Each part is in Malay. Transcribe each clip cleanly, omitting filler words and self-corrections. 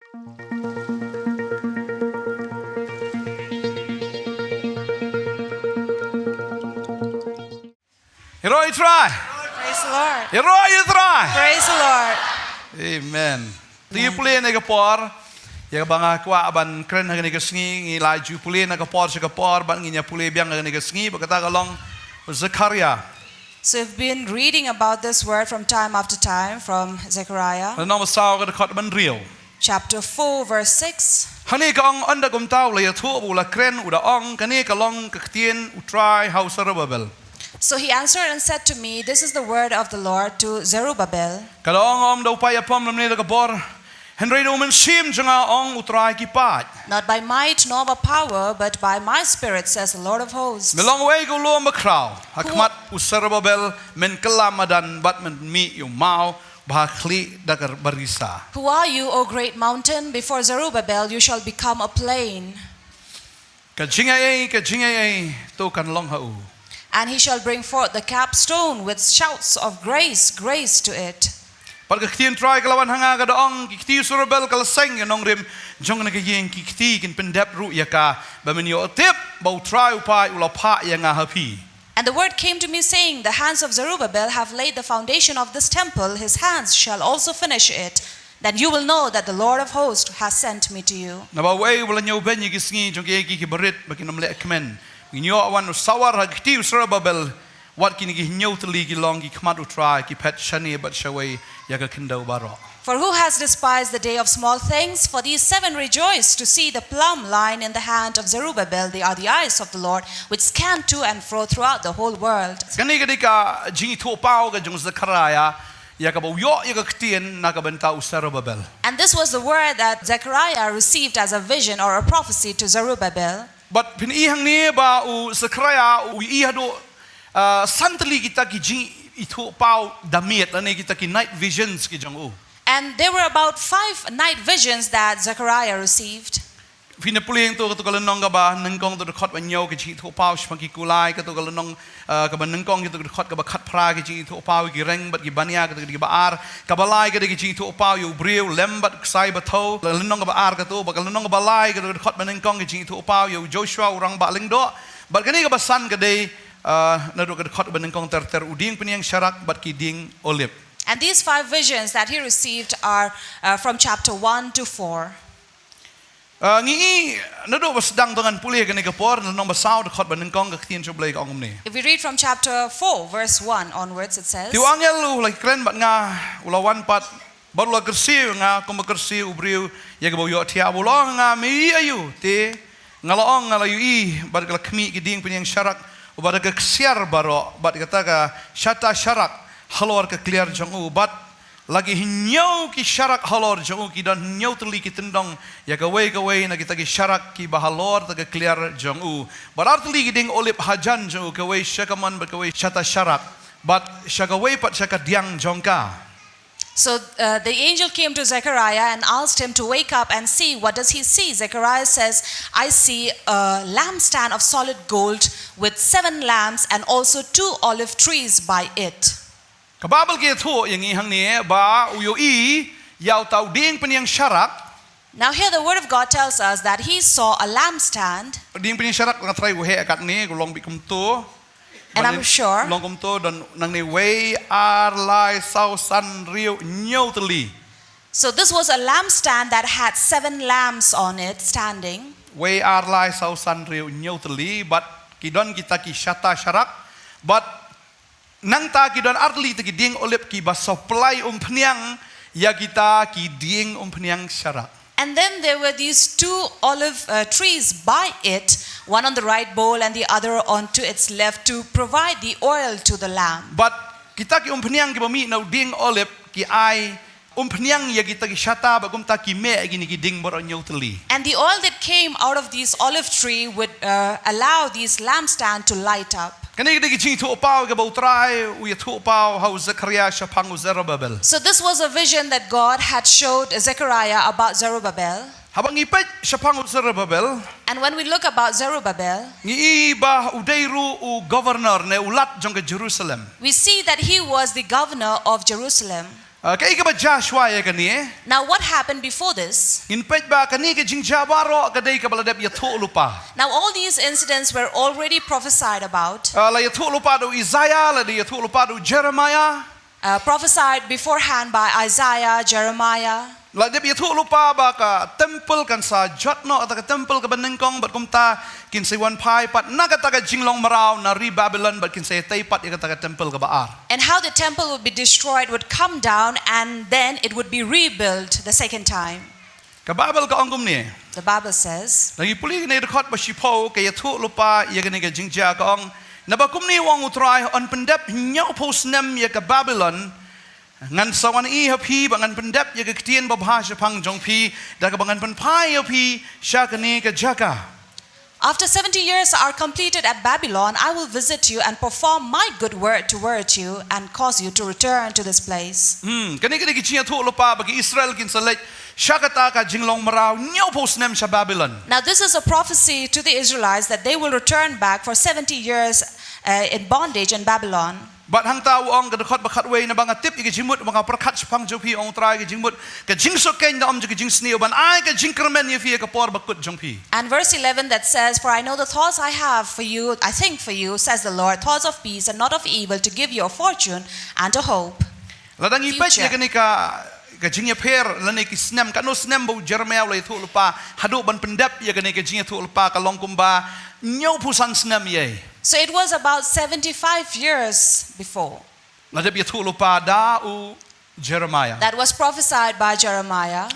Heroi try. Praise the Lord. Heroi try. Praise the Lord. Amen. Ti pulin na kapor. Ya banga kwa ban kren hagan ka sngi ngi lai ju pulin na kapor sa kapor ban ngi nya pulin biang hagan ka sngi bakata kalong Zechariah. So we've been reading about this word from time after time from Zechariah. Na masaw ka khot ban real. Chapter 4 verse 6. Hani ka ong anda kum taw la ya thu bu la kren u da ong kani ka long ka tien u try how Zerubbabel. So he answered and said to me, this is the word of the Lord to Zerubbabel. Ka ong do pa ya pom lam ka bor. Henry do men sim janga ong u try ki pat. Not by might nor by power, but by my spirit, says the Lord of hosts. Me long way go lo ma kraw. Hakmat u Zerubbabel men kelamadan bat men mi yu mau. Who are you, O great mountain? Before Zerubbabel you shall become a plain. And he shall bring forth the capstone with shouts of grace, grace to it. Pagkaktian try kalawan hanga ka doong kikti Zerubbabel kalaseng yung Nongkhryiem jong nagayeng kikti kin pendep ru yaka baminyo tip bau try upai ulapa yang hapi. And the word came to me saying, the hands of Zerubbabel have laid the foundation of this temple, his hands shall also finish it. Then you will know that the Lord of hosts has sent me to you. Nabaway wala nyo ben yigisngi jong yegi kibarit bakinamle ekmen. Ginyo awan sawar hagti Zerubbabel wat kinigi nyo tali gilong ki kmat utray ki pet shani bat shaway yaga kindaw baro. For who has despised the day of small things? For these seven rejoice to see the plumb line in the hand of Zerubbabel. They are the eyes of the Lord, which scan to and fro throughout the whole world. Kani ka jingi to pao ka jong Zechariah yaka bo yo yaka ktien nakabenta Zerubbabel. And this was the word that Zechariah received as a vision or a prophecy to Zerubbabel. But pinihang ni ba u Zechariah u ihado santali kita ki jingi ito pao damit ani kita ki night visions ki jong u. And there were about 5 night visions that Zechariah received. Pinapuling to katukalan nong ba nengkong to khot banyo ki chi tho pau shmaki kulai katukalan nong ka ban nengkong ki to khot ka ba khat phra ki chi tho pau ki reng bat ki bania ka ki ba ar ka balai ka ki chi tho pau yu breu lem bat sai ba tho nong ba ar ka to ba nong ba lai ka khot ban nengkong ki chi tho pau yu Joshua urang ba ling do bat kani ka ba san ka dei na do ka khot ban nengkong ter uding peniang syarak bat ki ding olip. And these 5 visions that he received are from chapter 1 to 4. Ngi nado ba sedang dengan pulih kani ka por nong ba saw de khot ban nengkong ka tien choblai ka ong ni. If we read from chapter 4 verse 1 onwards, it says, Tiu angel lu like kren bat nga ulawan pat baru la kersi nga kom kersi ubriu ya ga yo tia bulong nga mi ayu te ngalaong ngalayu i bat ka kmi ki ding peniang syarak ubat ka ksiar baro bat kata ka syata syarak halor ke clear jong u bat lagi hinyau ki syarak halor jong u ki dan hinyau teli ki tendong ya ka wei na kita ki syarak ki bahalor ta ke clear jong u barar teli ki ding olip hajan jong u ka wei syakaman ba ka wei syata syarak bat syaka wei pat syaka diang jongka. So the angel came to Zechariah and asked him to wake up and see. What does he see? Zechariah says, I see a lampstand of solid gold with 7 lamps and also 2 olive trees by it. Kababal ke thu yang ihang ni ba uyo I yaw tau ding peniang syarak. Now here the word of God tells us that he saw a lampstand. Ding peniang syarak nga try uhe akat ni gulong bikum to. And I'm sure long kum to dan nang ni way ar lai sau san rio nyoteli. So this was a lampstand that had 7 lamps on it standing. Way ar lai sau san rio nyoteli but kidon kita ki syata syarak but nang ta ki don arli ki ding olip ki ba supply peniang ya kita ki ding peniang syarak. And then there were these 2 olive trees by it, one on the right bowl and the other onto its left, to provide the oil to the lamp. But kita ki peniang ki bami na ding olip ki ai peniang ya kita ki syata ba ta ki me gini ki ding bor nyoteli. And the oil that came out of these olive tree would allow these lampstand to light up. Kani kita ki ching thu pau ka bautrai u ya thu pau how Zechariah syapang Zerubbabel. So this was a vision that God had showed Zechariah about Zerubbabel. Habang ipet syapang Zerubbabel. And when we look about Zerubbabel, ngi ba udairu u governor ne ulat jong ke Jerusalem. we see that he was the governor of Jerusalem. Kaya ka ba Joshua ya kani? Now what happened before this? In pet ba kani ka jing jabaro kadai ka baladap ya tu lupa. Now all these incidents were already prophesied about, La ya tu lupa do Isaiah, la ya tu lupa do Jeremiah. prophesied beforehand by Isaiah, Jeremiah. La dia tu lupa ba ka Templ kan sa jotno atau ka Templ ka banengkong bat kumta kin say one pai pat na kata ka jinglong marau na ri Babylon bat kin say tay pat ya kata ka Templ ka baar. And how the temple would be destroyed, would come down, and then it would be rebuilt the second time. Ka Babel ka ongkum ni. The Bible says, Lagi puli ni rekod ba sipo kaya tu lupa ya kani ka jingja ka ong nabakum ni wang utrai on pendap nyau pos nem ya ka Babylon. Ngan sawan I hapi bangan pendap ya ketien babhasha pang jong pi da ka bangan penpai hapi syakani ka jaka. after 70 years are completed at Babylon, I will visit you and perform my good word toward you and cause you to return to this place. Kani kani kichia tu lupa bagi Israel kin selek syakata ka jinglong marau nyau pos nem sa Babylon. Now this is a prophecy to the Israelites that they will return back for 70 years in bondage in Babylon. Bat hang tahu ong kedekot bakat way na banga tip ika jimut banga perkat sepang jongpi ong trai ka jimut ka jing soken na om ka jing sni ban ai ka jing kermen ya fi ka por bakut jongpi. And verse 11 that says, "For I know the thoughts I have for you, I think for you, says the Lord, thoughts of peace and not of evil, to give you a fortune and a hope." Ladang ipet ya kani ka jing ya per lani ki snem ka no snem bu Jeremiah lai thu lupa hadu ban pendap ya kani ka jing thu lupa ka long kumba nyau pusan snem ye. So it was about 75 years before Ladap ya thu lupa da u Jeremiah. that was prophesied by Jeremiah.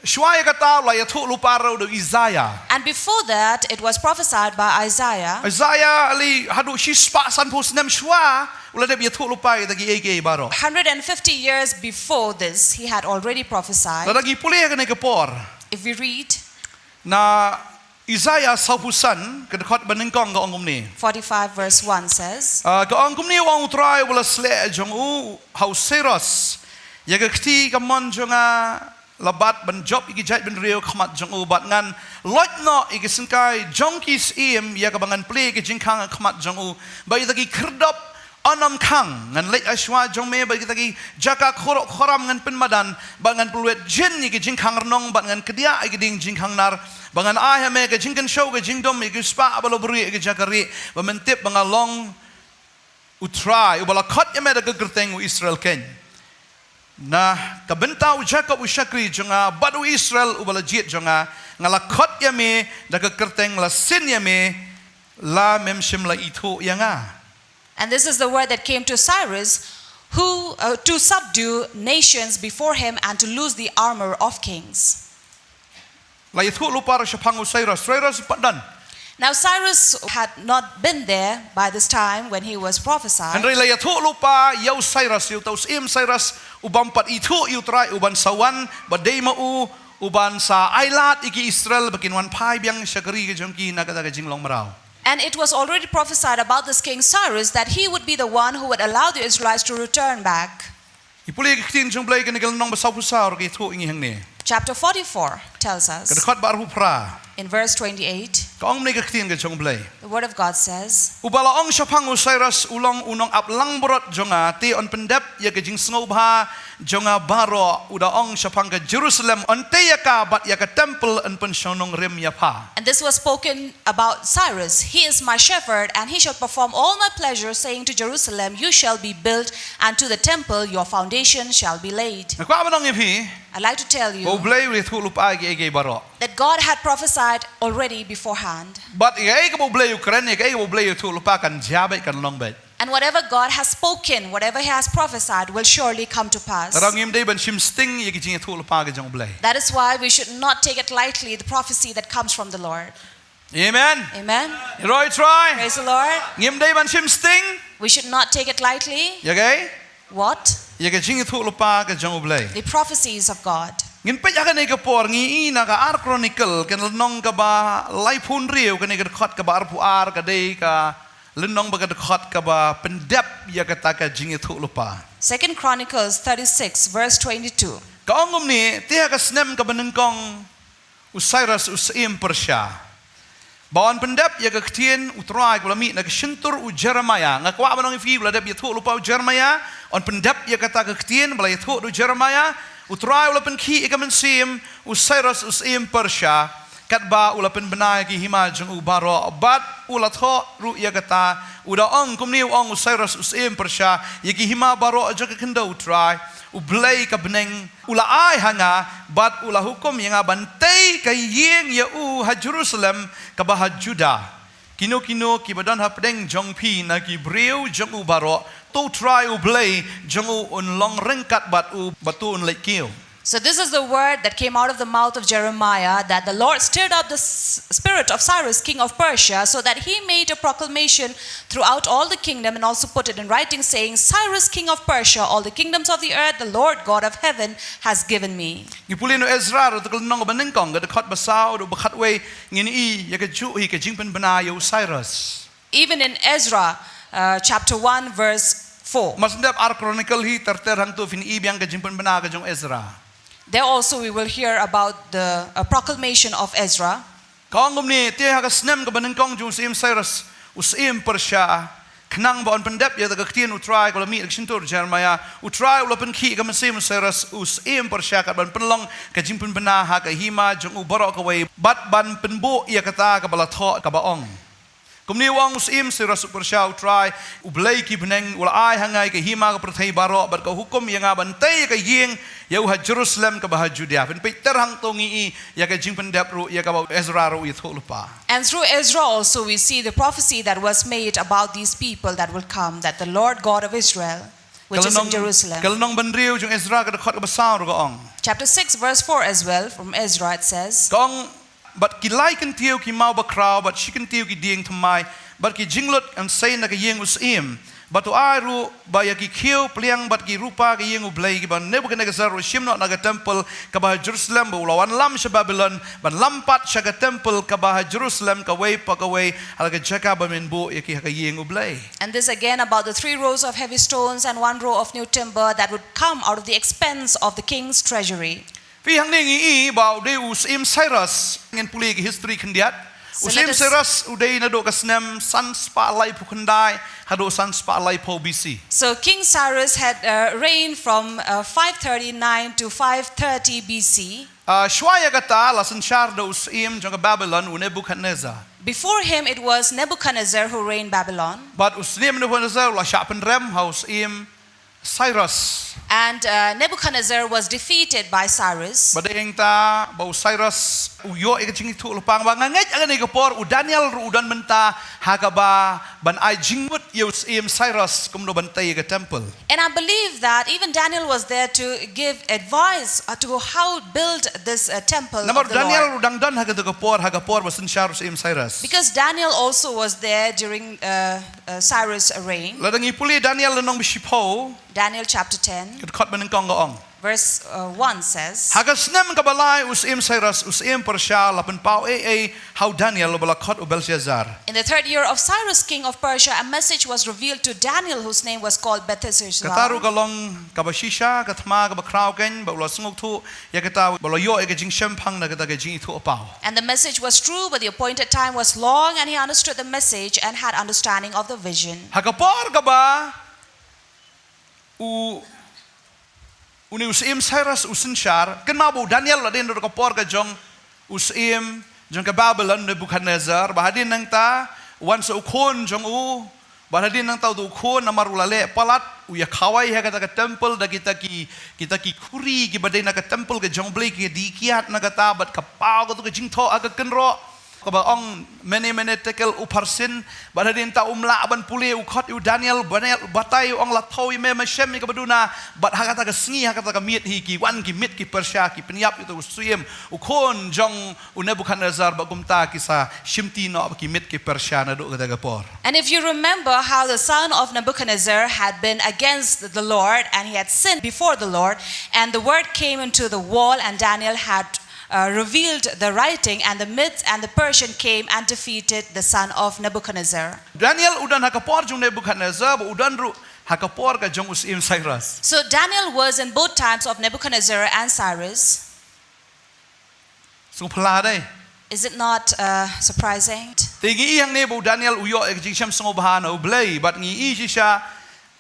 Shwaya ka tao la ya thu lupa ro do Isaiah. And before that, it was prophesied by Isaiah. Isaiah ali hadu shispa san pus nem shwa uladap ya thu lupa ya tagi ege baro. 150 years before this, he had already prophesied. Ladagi puli ka ni ka por If we read na Isaiah saupusan kedekot banengkong ka ongum ni. 45 verse 1 says, Ka ongum ni wang utrai wala sle jong u hau Cyrus ya ka kti ka mon jonga labat ban job iki jait ben rio khmat jong u bat ngan lot no iki singkai jongkis im ya ka bangan ple ki jingkhang khmat jong u bai tagi kerdop anam khang ngan lek ashwa jong me bai tagi jaka khorok khoram ngan penmadan bangan pulwet jin iki jingkhang rnong bat ngan kedia iki ding jingkhang nar bangan ai me ka jingkan show ka jingdom iki spa balobri iki jakari bamentip bangalong utrai ubala khot ya me da gerteng u Israel ken na kabentau Jacob usyakri jonga badu Israel ubala jit jonga ngala khot ya me da gerteng la sin ya me la memshim la itu yanga. and this is the word that came to Cyrus, who to subdue nations before him and to loose the armor of kings. La itu lupa ra syapangu Cyrus padan. Now Cyrus had not been there by this time when he was prophesied. Andai la itu lupa yau Cyrus yau taus im Cyrus ubam pat itu utrai uban sawan badai mau uban sa ailat iki Israel bakin wan pai biang syakari ke jongki na kata ke jinglong marau. And it was already prophesied about this king Cyrus that he would be the one who would allow the Israelites to return back. Ipuli ke tin jong blai ke nigal nong basau pusar ke itu ingi hang ni. Chapter 44 tells us Kedekot bar pra. in verse 28, Kaong ni ke tin ke jong blai. the word of God says, Ubala ong syapangu Cyrus ulong unong aplang borot jonga ti on pendep ya ke jing snobha jonga baro uda ong syapang ke Jerusalem on te ya ka bat ya ke Templ en pen Nongkhryiem ya pa. and this was spoken about Cyrus. He is my shepherd, and he shall perform all my pleasure, saying to Jerusalem, you shall be built, and to the temple your foundation shall be laid. Na kwa manong ipi I'd like to tell you bo blai wi thulup agi ege baro. that God had prophesied already beforehand. But ege bo blai Ukraine ege bo blai thulup kan jabe kan longbet. And whatever God has spoken, whatever he has prophesied will surely come to pass. Rangim dei ban shim sting ege jing thulup agi jong blai. That is why we should not take it lightly, the prophecy that comes from the Lord. Amen. Amen. Roy try. Praise the Lord. Ngim dei ban shim sting. We should not take it lightly. Yage What? yage jing thulup agi jong blai. The prophecies of God. Ngin pe ya kane ka por ngi ina ka ar chronicle ken nong ka ba laipun riu kane ka khot ka ba ar pu ar ka dei ka lenong ba ka khot ka ba pendep ya ka ta ka jing thu lupa 2 Chronicles 36 verse 22. ka ongom ni tia ka snem ka banengkong Cyrus usim Persia Bawan pendap ya ke ketien utrai kula mi na ke sentur u Jeremiah ngakwa banong fi bla dap ya thu lupa u Jeremiah on pendap ya kata ke ketien bla ya thu u Jeremiah utrai ula pen ki ikamen sim u Cyrus us im Persia kat ba ula pen benai ki hima jong u baro bat ula tho ru ya kata uda ong kumni ong u Cyrus us im Persia ya ki hima baro aja ke kendo utrai u blai ka beneng ula ai hanga bat ula hukum yang Bantei ka yeng ya u ha Jerusalem ka ba ha Juda kino ki badan ha pedeng jong pi na ki breu jong u baro to try u blai jong u un long rengkat bat u batu un lek kiu. So this is the word that came out of the mouth of Jeremiah, that the Lord stirred up the spirit of Cyrus, king of Persia, so that he made a proclamation throughout all the kingdom and also put it in writing, saying, Cyrus, king of Persia, all the kingdoms of the earth, the Lord God of heaven has given me. Ngipulino Ezra ro tekal nong banengkong ga dekat basau do bakat we ngini i ya ke ju hi ke jingpen bana yo Cyrus. Even in Ezra chapter 1 verse 4. Masndap ar chronicle hi terang tu fin i biang ke jingpen bana ke jong Ezra. There also we will hear about the proclamation of Ezra. Kong gumni ti ha ka snem ka banengkong jong sim Cyrus usim Persia knang ba on pendap ya ka ktien utrai ko mi sintur Jeremiah utrai ula pen ki ka sim Cyrus usim Persia ka ban penlong ka jingpen bana ha ka hima jong u barok ka we bat ban penbu ya kata ka bala tho ka baong. Kumni wang usim Cyrus Persia utrai ublai ki beneng ula ai hangai ka hima ka perthai barok bat ka hukum yang Bantei ka yeng ya ha Jerusalem ka bah Judea pen peter hang tongi ya ka jingpen dap ru ya ka Ezra ru ya lupa. And through Ezra also we see the prophecy that was made about these people that will come, that the Lord God of Israel, which is in Jerusalem. Kalnong bandriu jong Ezra ka dekat ka basau ru ka ong. Chapter 6 verse 4 as well from Ezra it says, Kong but ki lai kan tiu ki mau ba krau but shi kan tiu ki ding thamai but ki jinglut and say na ka yeng usim but to aru ba ya ki khiu pliang but ki rupa ka yeng ublai ki ban Nebuchadnezzar shim no na ka temple ka ba Jerusalem ba ulawan lam sha Babylon ban lampat sha ka temple ka ba Jerusalem ka way pa ka way hal ka jaka ba men bu ya ki ka yeng ublai. And this again about the 3 rows of heavy stones and 1 row of new timber that would come out of the expense of the king's treasury. Pi hang ning i ba de usim Cyrus ngin puli ki history khandiat usim Cyrus udai na do ka snem san spa lai phukhandai hado san spa lai po BC. So King Cyrus had reigned from 539 to 530 BC. Shwaya kata la sanchar do usim jong Babylon u Nebuchadnezzar. Before him it was Nebuchadnezzar who reigned Babylon. But usim Nebuchadnezzar la shapen rem house im Cyrus. And Nebuchadnezzar was defeated by Cyrus. Badeng ta bau Cyrus uyo e jing tu lupang ba ngangej agani ka por u Daniel ru udan menta hakaba ban ai jingmut yus im Cyrus kumno Bantei ka temple. And I believe that even Daniel was there to give advice to how build this temple Namor of the Daniel Lord. udang dan haka por basin Cyrus im Cyrus. Because Daniel also was there during Cyrus' reign. Ladang ipuli Daniel lenong bisipo Daniel chapter 10 kat manengkong gaong. verse 1 says, Hagasnem kabalai usim Cyrus usim Persia lapen pau how Daniel balakot u Belshazzar. in the 3rd year of Cyrus king of Persia, a message was revealed to Daniel whose name was called Belteshazzar. Kataru kalong kabashisha katma kabakrau ken ba ulasngok tu ya kata baloyo e jing shempang na kata jing tu opao. And the message was true, but the appointed time was long, and he understood the message and had understanding of the vision. Hakapor kaba uni usim Cyrus usinshar ken mabu Daniel ladin do kapor ka jong usim jong ka Babylon Nebuchadnezzar bahadin nang ta wan sa ukon jong u bahadin nang ta du ukon na marulale palat u ya khawai ha ka temple da kita ki khuri ki badai na ka temple ka jong blai ki dikiat na ka tabat ka pau ka tu ka jing tho aga kenro ka ba ong mene tekel uparsin bahadin ta umla ban puli u khot u Daniel batai ong la thoi me shem ka baduna bat hakata ka sngi hakata ka miet hi ki wan ki mit ki Persia ki penyap itu usuim u khon jong u Nebuchadnezzar ba gumta ki sa shimti no ki mit ki Persia na do ka daga por. And if you remember how the son of Nebuchadnezzar had been against the Lord and he had sinned before the Lord, and the word came into the wall, and Daniel had revealed the writing, and the Medes and the Persian came and defeated the son of Nebuchadnezzar. Daniel udan hakapor jong Nebuchadnezzar ba udan ru hakapor ka jong usim Cyrus. So Daniel was in both times of Nebuchadnezzar and Cyrus. So pala dai Is it not surprising? Tingi yang ne bu Daniel uyo ek jing sham songo bahana ublay but ngi I sha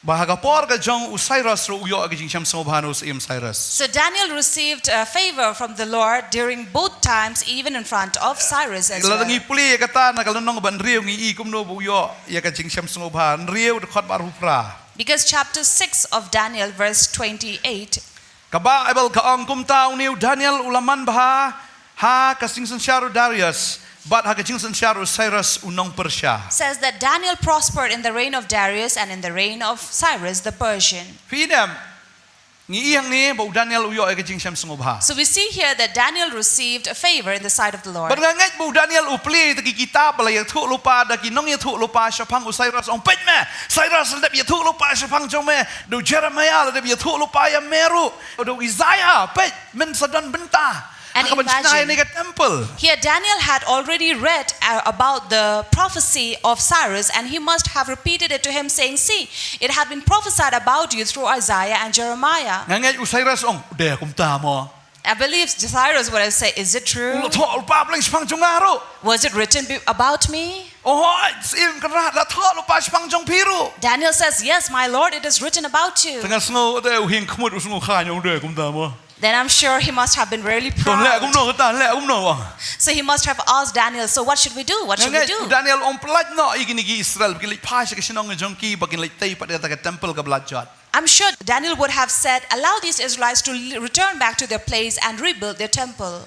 bahagapor ka jong Cyrus ro uyo ek jing sham songo bahana us Cyrus. So Daniel received favor from the Lord during both times, even in front of Cyrus as well. Ngi puli kata na kalonong ban riu ngi I kumno bu uyo ya ka jing sham songo bahan riu de khot baru pra. Because chapter 6 of Daniel verse 28 Kaba ebel ka ong kumta uniu Daniel ulaman baha ha kasing sharu Darius. But hakachingsan sharu Cyrus unong Persia. says that Daniel prospered in the reign of Darius and in the reign of Cyrus the Persian. Pidam ngi iyang ni bu Daniel uyo ekaching sham sungobha. So we see here that Daniel received a favor in the sight of the Lord. Berngangait bu Daniel upli taki kitab la ya thu lupa da ki nong ya thu lupa shapang u Cyrus ong pet me. Cyrus da ya thu lupa shapang jong me. Do Jeremiah da ya thu lupa ya meru. Do Isaiah pet men sadan benta. And imagine, here Daniel had already read about the prophecy of Cyrus, and he must have repeated it to him saying, see, it had been prophesied about you through Isaiah and Jeremiah. I believe Cyrus would have said, is it true? Was it written about me? Daniel says, yes, my Lord, it is written about you. Then I'm sure he must have been really proud. So he must have asked Daniel, so what should we do? What should we do? Daniel Israel I'm sure Daniel would have said, allow these Israelites to return back to their place and rebuild their temple.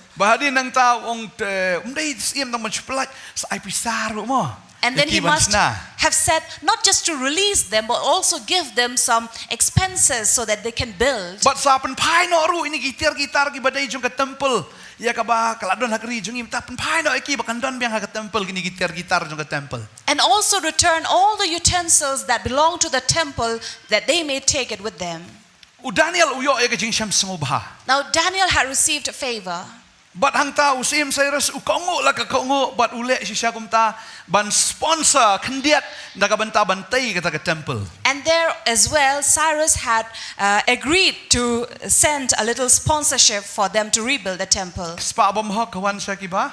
And then he must have said, not just to release them, but also give them some expenses so that they can build. But sapan pai no ru ini gitar ki badai jong ka temple. Ya ka ba kaladon hakri jong im tapan pai no iki bakandon biang ka temple gini gitar jong ka temple. And also return all the utensils that belong to the temple, that they may take it with them. Daniel uyo ya ka jing sham sungobha. Now Daniel had received a favor. But hang ta usim Cyrus ukongo la ka kongo but ule sisya kumta ban sponsor kendiat daga banta Bantei kata ka temple. And there as well Cyrus had agreed to send a little sponsorship for them to rebuild the temple. Spa bom hok kawan sya kiba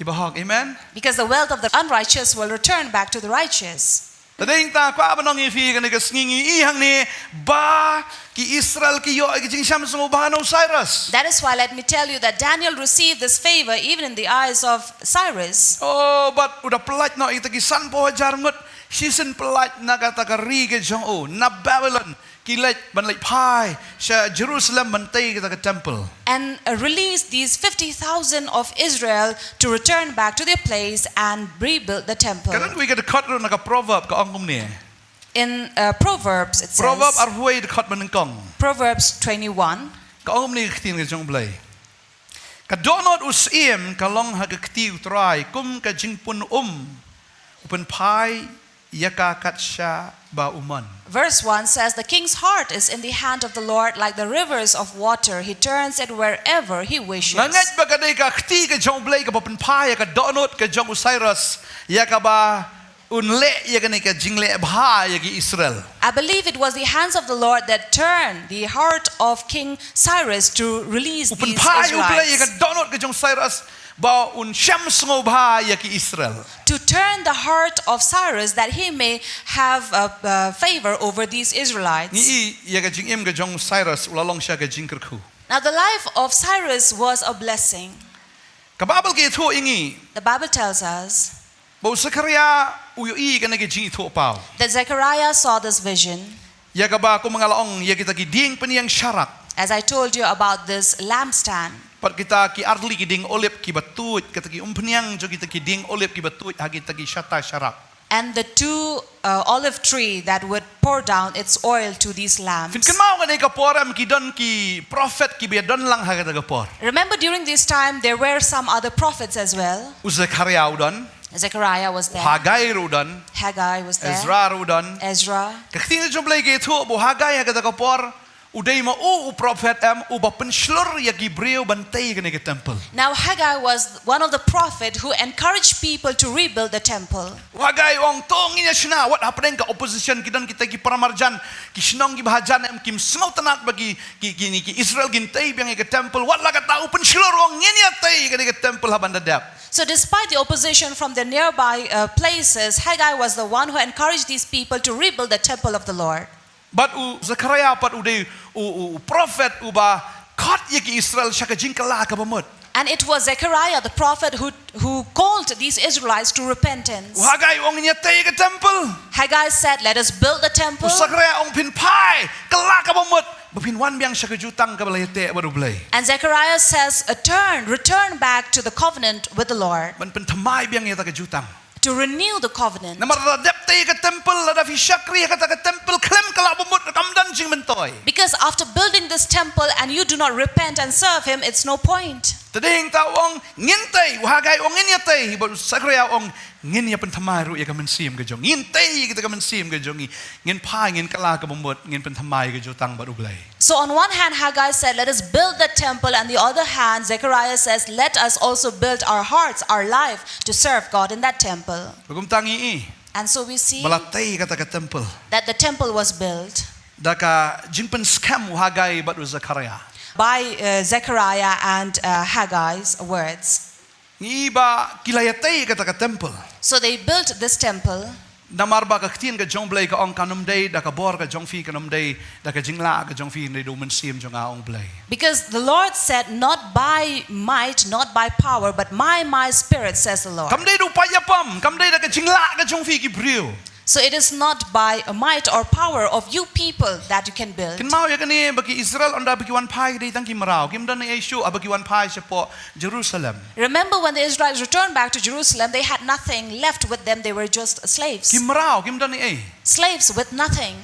hok, amen. Because the wealth of the unrighteous will return back to the righteous. Tading ta kwa banong ifi kan ngi ihang ni ba ki Israel ki yo jing sham sungobano Cyrus. That is why let me tell you that Daniel received this favor even in the eyes of Cyrus. Oh, but udah pelat no itagi san po jarngut season pelat nagata ka ri ke jong o na Babylon kilet ban lai pai sa Jerusalem Bantei kita ka temple. And release these 50,000 of Israel to return back to their place and rebuild the temple. Kanan we get the cut na ka proverb ka angum ni. In Proverbs it says. Proverb arhuay the cut manengkong. Proverbs 21. Ka angum ni kitin ka jong blay. Ka donot usim ka long ha ka ktiu try kum ka jingpun upen pai yaka katsha ba uman. Verse 1 says, the king's heart is in the hand of the Lord like the rivers of water. He turns it wherever he wishes. Nangat ba kaday ka kti ka jong blay ka papen pai ka donot ka jong Cyrus yaka ba unle yaka ni ka jingle bha yaki Israel. I believe it was the hands of the Lord that turned the heart of King Cyrus to release these Israelites. To turn the heart of Cyrus that he may have favor over these Israelites. Now the life of Cyrus was a blessing. The Bible tells us that Zechariah saw this vision. As I told you about this lampstand. Pat kita ki arli ki ding olip ki batut kita ki umpniang jo kita ki ding olip ki batut hagi tagi shata sharak. And the two olive tree that would pour down its oil to these lamps. Fin kenmau kan ka poram ki don ki prophet ki be don lang haga taga por. Remember during this time there were some other prophets as well. Zechariah udon. Zechariah was there. Haggai udon. Haggai was there. Ezra udon. Ezra. Ka tin jo blay ki thu bo Haggai haga taga por Uday ma prophet uba penslur ya Gibril Bantei kene ke temple. Now Haggai was one of the prophet who encouraged people to rebuild the temple. Wagai ong tong inya sina wat hapren ka opposition kidan kita ki paramarjan ki Shillong ki bahajan kim semau tanak bagi ki Israel gintei biang ke temple wat la ka tau penslur ong inya tei kene ke temple haban dadap. So despite the opposition from the nearby places, Haggai was the one who encouraged these people to rebuild the temple of the Lord. But Zechariah pat uday prophet uba kat yaki Israel shaka jinkala ka bamut. And it was Zechariah the prophet who called these Israelites to repentance. Haggai ong inya tei ke temple. Haggai said, let us build the temple. Zechariah ong pin pai kala ka bamut. Bapin wan biang shaka jutang ka balayte baru blay. And Zechariah says, return back to the covenant with the Lord. Man pentamai biang yata ka jutang. To renew the covenant. Namaradap tei ke temple lada fi syakri kata ke temple klem kala bamut kamdan jing mentoy. Because after building this temple and you do not repent and serve him, it's no point. Tading tawong ngintay Haggai ong ngintay but Zechariah ong ngin ya pentamai ru ya ka mensim ke jong ngintay kita ka mensim ke jong ngin pai ngin kala ka bamut ngin pentamai ke jutang baru blay. So on one hand, Haggai said, let us build the temple. And the other hand, Zechariah says, let us also build our hearts, our life to serve God in that temple. Bagum tangi And so we see balatay kata ka temple. that the temple was built Daka jingpen scam Haggai but Zechariah. by Zechariah and Haggai's words. Iba kilayatay kata ka temple. So they built this temple. Namarba ka ktin ka jong blay ka ong kanum day da ka bor ka jong fi kanum day da ka jingla ka jong fi ne do mensim jong a ong blay. Because the Lord said, not by might, not by power, but my spirit, says the Lord. Kam day do payapam kam day da ka jingla ka jong fi Gibril. So it is not by might or power of you people that you can build. Kin mau ya kani bagi Israel onda bagi wan pai day tang ki marau kim dan Yesu abagi wan pai sepo Jerusalem. Remember when the Israelites returned back to Jerusalem, they had nothing left with them. They were just slaves. Kim marau kim dan Slaves with nothing.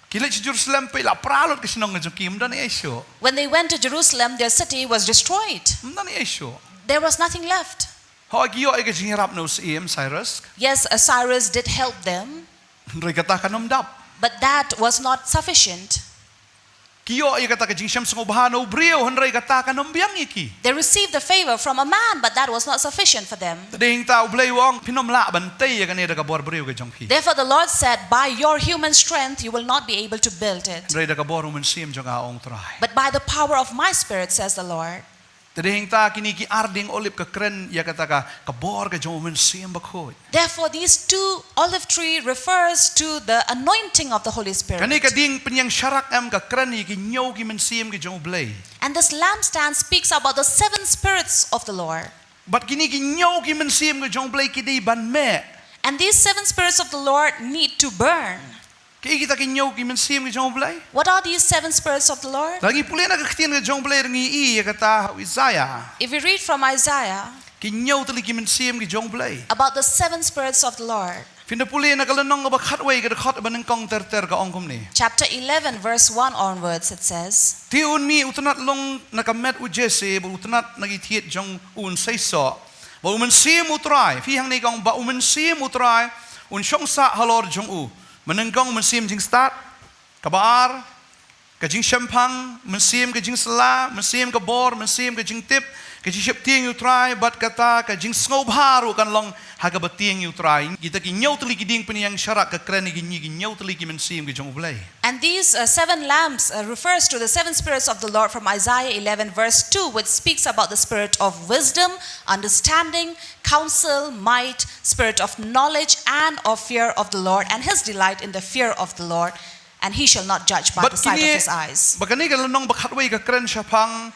Kilit si Jerusalem pe la pralot ka sinong ngajong kim dan Yesu. When they went to Jerusalem, their city was destroyed. Dan Yesu. There was nothing left. Ho giyo ay ka jingrap no si Cyrus. Yes, Cyrus did help them, Ndray kata kanum dap. but that was not sufficient. Kiyo ay kata ka jingsyam sungubhano brio handray kata kanum biang iki. They received the favor from a man, but that was not sufficient for them. Tading tao blay wong pinomla bantay ya kanida ka bor brio ka jong fi. Therefore the Lord said, by your human strength you will not be able to build it, Handray da ka bor umensim jong aong try. but by the power of my spirit, says the Lord. Tading ta kiniki arding olip ka kren ya kata ka bor ka jong umensim bakhoy. Therefore these two olive tree refers to the anointing of the Holy Spirit. Kani ka ding penyang syarak ka kren ki nyaw ki mensim ki jong blay. And this lampstand speaks about the seven spirits of the Lord. But kini ki nyaw ki mensim ki jong blay ki di ban me. And these seven spirits of the Lord need to burn. Ki kita ki nyaw ki mensim ki jong blay. What are these seven spirits of the Lord? Lagi pulih na ka ktin ka jong blay ngi ya kata Isaiah. If we read from Isaiah Ki nyaw tali ki mensim ki jong blay. about the seven spirits of the Lord, Finda puli na kalanong ba khatway ka khat ba nang kong ter ka ongkom ni. chapter 11 verse 1 onwards, it says, Ti un mi utanat long nakamet u Jesse ba utanat nagitiet jong un saiso. Ba umensim utray fi hang ni kong ba umensim utray un syong sa halor jong u. Menengkong mensim jing start kabar ka jing shampang mensim ka jing sala mensim ka bor mensim ka jing tip ka jing ship ting utray bat kata ka jing snob haru kan long haga bating utray kita ki nyaw tali ki ding peniyang syarak ka kren ki nyaw tali ki mensim ka jong blay. and these seven lamps refers to the seven spirits of the Lord from Isaiah 11 verse 2, which speaks about the spirit of wisdom, understanding, counsel, might, spirit of knowledge and of fear of the Lord, and his delight in the fear of the Lord, and he shall not judge by the sight of his eyes. Bagani kalanong bakhatway ka kren syapang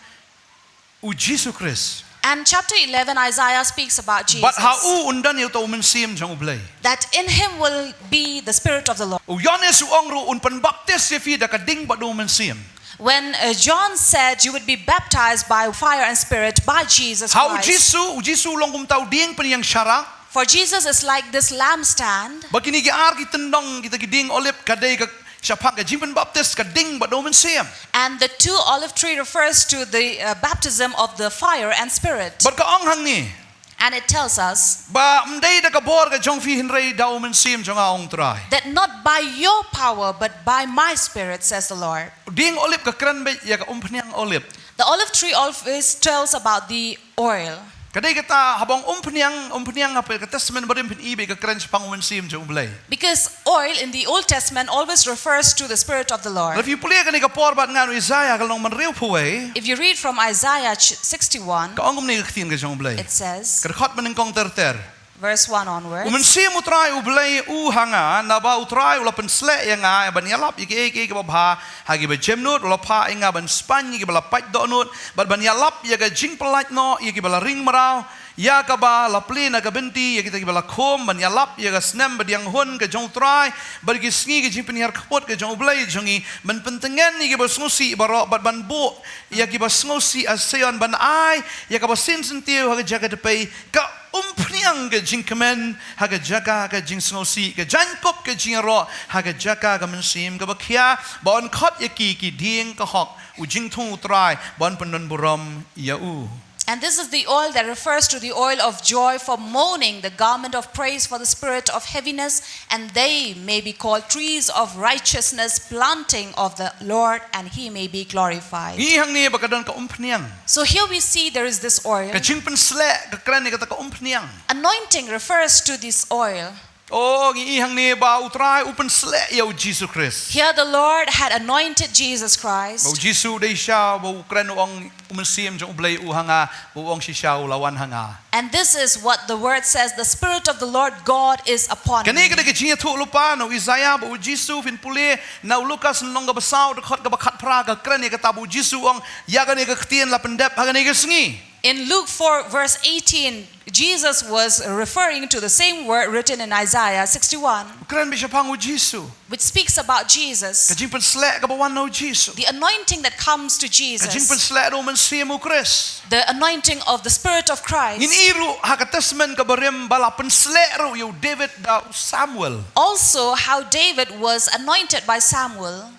u Jesus Christ. And chapter 11 Isaiah speaks about Jesus, But how undan yu to mensim jong blay. that in him will be the spirit of the Lord. U yanes u ongru un panbaptis fi da ka ding ba do mensim. When John said you would be baptized by fire and spirit by Jesus How Christ, Jesus long kum tau ding peniyang syarak. for Jesus is like this lampstand. Bagini ki ar ki tendong kita ki ding olip kadai ka syapang ka jimpen baptis ka ding ba do mensim. And the two olive tree refers to the baptism of the fire and spirit. But ka ong hang ni. And it tells us ba mdei da ka bor ka jong fi hinrei da men sim jong ong trai that not by your power, but by my Spirit, says the Lord. ding olip ka kran be ya ka pniang olip The olive tree always tells about the oil. kadai kata habang pniang apa ka testament barim pin ibe ka kran pang men sim jong blai Because oil in the Old Testament always refers to the Spirit of the Lord. if you puli ka ni ka por bat nganu Isaiah ka long man riu puai If you read from Isaiah 61, ka ong ni ka tin ka jong blai it says, ka khot man kong ter verse 1 onwards, men sim utrai u blai u hanga na ba utrai u lapen sle ya nga ban yalap ke ka ba hagi ba jemnut u pa inga ban span ki ba pat donut ban yalap ya ga jing pelat no ya ki ba ring marau ya ka ba la plina ka benti ya kita ki ba la khom ban yalap ya ga snem ba diang hun ka jong trai ba ki sngi ki jing penir khpot ka jong blai jongi ban pentengen ni ki ba snusi ba ro ban bo ya ki ba snusi asean ban ai ya ka ba sin sentiu ha ga jaga de pe ka pniang ke jing kemen ha ga jaga ka jing snosi ka jankop ka jing ro ha ga jaga ka men sim ka ba khia bon khot ya ki ding ka hok u jing thung trai bon panon buram ya u. and this is the oil that refers to the oil of joy for mourning, the garment of praise for the spirit of heaviness, and they may be called trees of righteousness, planting of the Lord, and he may be glorified. Ni hang ni ba ka don ka pniang So here we see there is this oil. ka jing pen sle ka kran ni ka ta ka pniang Anointing refers to this oil. oh ni hang ni ba utrai upen sle ya Jesus Christ Here the Lord had anointed Jesus ba Christ. Jesus dei sha ba kran ong sim jong blai u hanga ba ong si sha lawan hanga And this is what the word says, the Spirit of the Lord God is upon kani me. ka de jinga thu lupa no Isaiah ba Jesus fin pule na Lucas nong ga basau de khot ga khat pra ga kran ni ka tabu Jesus ong ya ga ni ka ktien la pendep ha ga ni ga sngi In Luke 4 verse 18, Jesus was referring to the same word written in Isaiah 61, kran bi sha pang u Jesus which speaks about ka Jesus. jing pen sle ka ba wan no Jesus The anointing that comes to ka jing pen Jesus, sle do man sim u Christ the anointing of the Spirit of in Christ. iru ha ka testament ka barem bala pen sle ro you David da Samuel Also, how David was anointed by Samuel.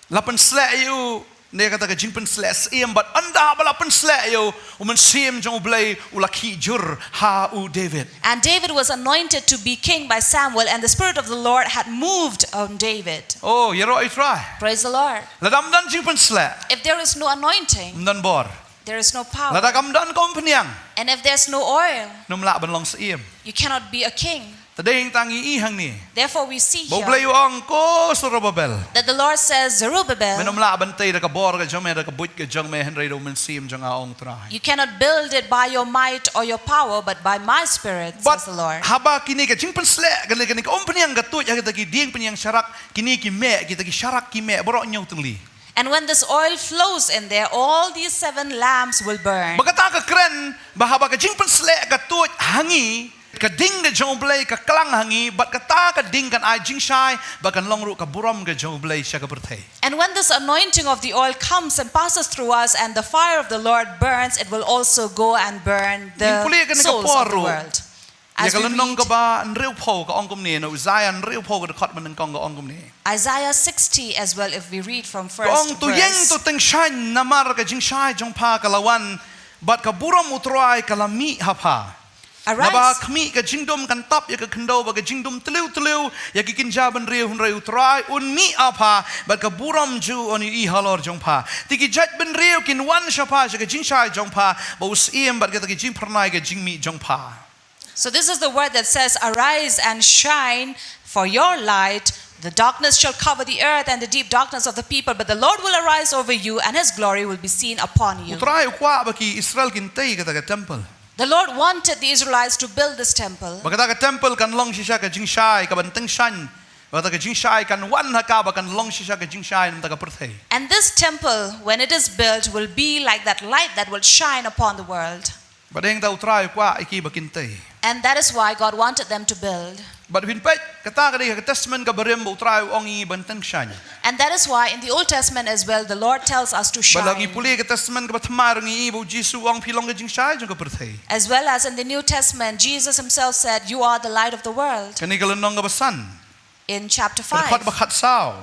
la pen sle you ne kata ka jing pen sle sim but anda bala pen sle you u man sim jong blai u la ki jur ha u David And David was anointed to be king by Samuel, and the Spirit of the Lord had moved on David. oh yero I try Praise the Lord. la dam dan jing pen sle If there is no anointing, dan bor there is no la power. da kam dan kom pniang And if there's no oil, num la ban long sim you cannot be a king. tadeng tangi i hang ni Therefore, we see bo here blai u ong ko Zorobabel that the Lord says, Zerubbabel, menom la bantei da ka bor ka jong me da ka buit ka jong me henrei do man sim jong a ong trai you cannot build it by your might or your power, but by my Spirit, but says the Lord. haba kini ka jing pen sle ka le kini ka om pniang ka tu ya kita ki ding pniang syarak kini ki me kita ki syarak ki me borok nyau tengli And when this oil flows in there, all these 7 lamps will burn. bagata ka kren bahaba ka jing pen sle ka tu hangi ka ding ka jong blai ka klang hangi but kata ka ding kan ai jing shai ba kan long ru ka buram ka jong blai sya ka berthai And when this anointing of the oil comes and passes through us, and the fire of the Lord burns, it will also go and burn the Yung puli ka souls of the nagaporo. world. ya As ka we lenong ka read ba an riu pho ka ong kom ni no Zion riu pho ka khot man kong ka ong kom ni Isaiah 60 as well, if we read from ka ong first tu yeng verse. tu teng shan namar ka jing shai jong pa ka lawan but ka buram utrai ka lami ha pa Naba Arise, kami ka jingdom kan tap ya ka kendo ba ka jingdom tliu ya ki kinja ban riu hun riu trai un mi apa ba ka buram ju on i halor jong pa tiki jat ban riu kin wan shapa ja ka jing shai jong pa ba us iem ba ka jing pranai ka jing mi jong pa so this is the word that says, arise and shine, for your light, the darkness shall cover the earth and the deep darkness of the people, but the Lord will arise over you and his glory will be seen upon you. utrai kwa ba ki Israel kin tei ka ta temple The Lord wanted the Israelites to build this temple. ba ka temple kan long shisha ka jing shai ka ban teng shan ba ka jing shai kan wan ha ka ba kan long shisha ka jing shai nam ta ka perthai And this temple, when it is built, will be like that light that will shine upon the world. ba deng ta utrai kwa iki ba kin tei And that is why God wanted them to build. but hin pet kata ka dei ka testament ka barem ba utrai ong i ban teng shan And that is why in the Old Testament as well, the Lord tells us to balagi shine. puli ka testament ka batmar ngi ibu Jisu ang pilong ka jing shai jong ka perthai As well as in the New Testament, Jesus himself said, you are the light of the world. kani ka lenong ka basan In chapter ka khot 5, ba khat sao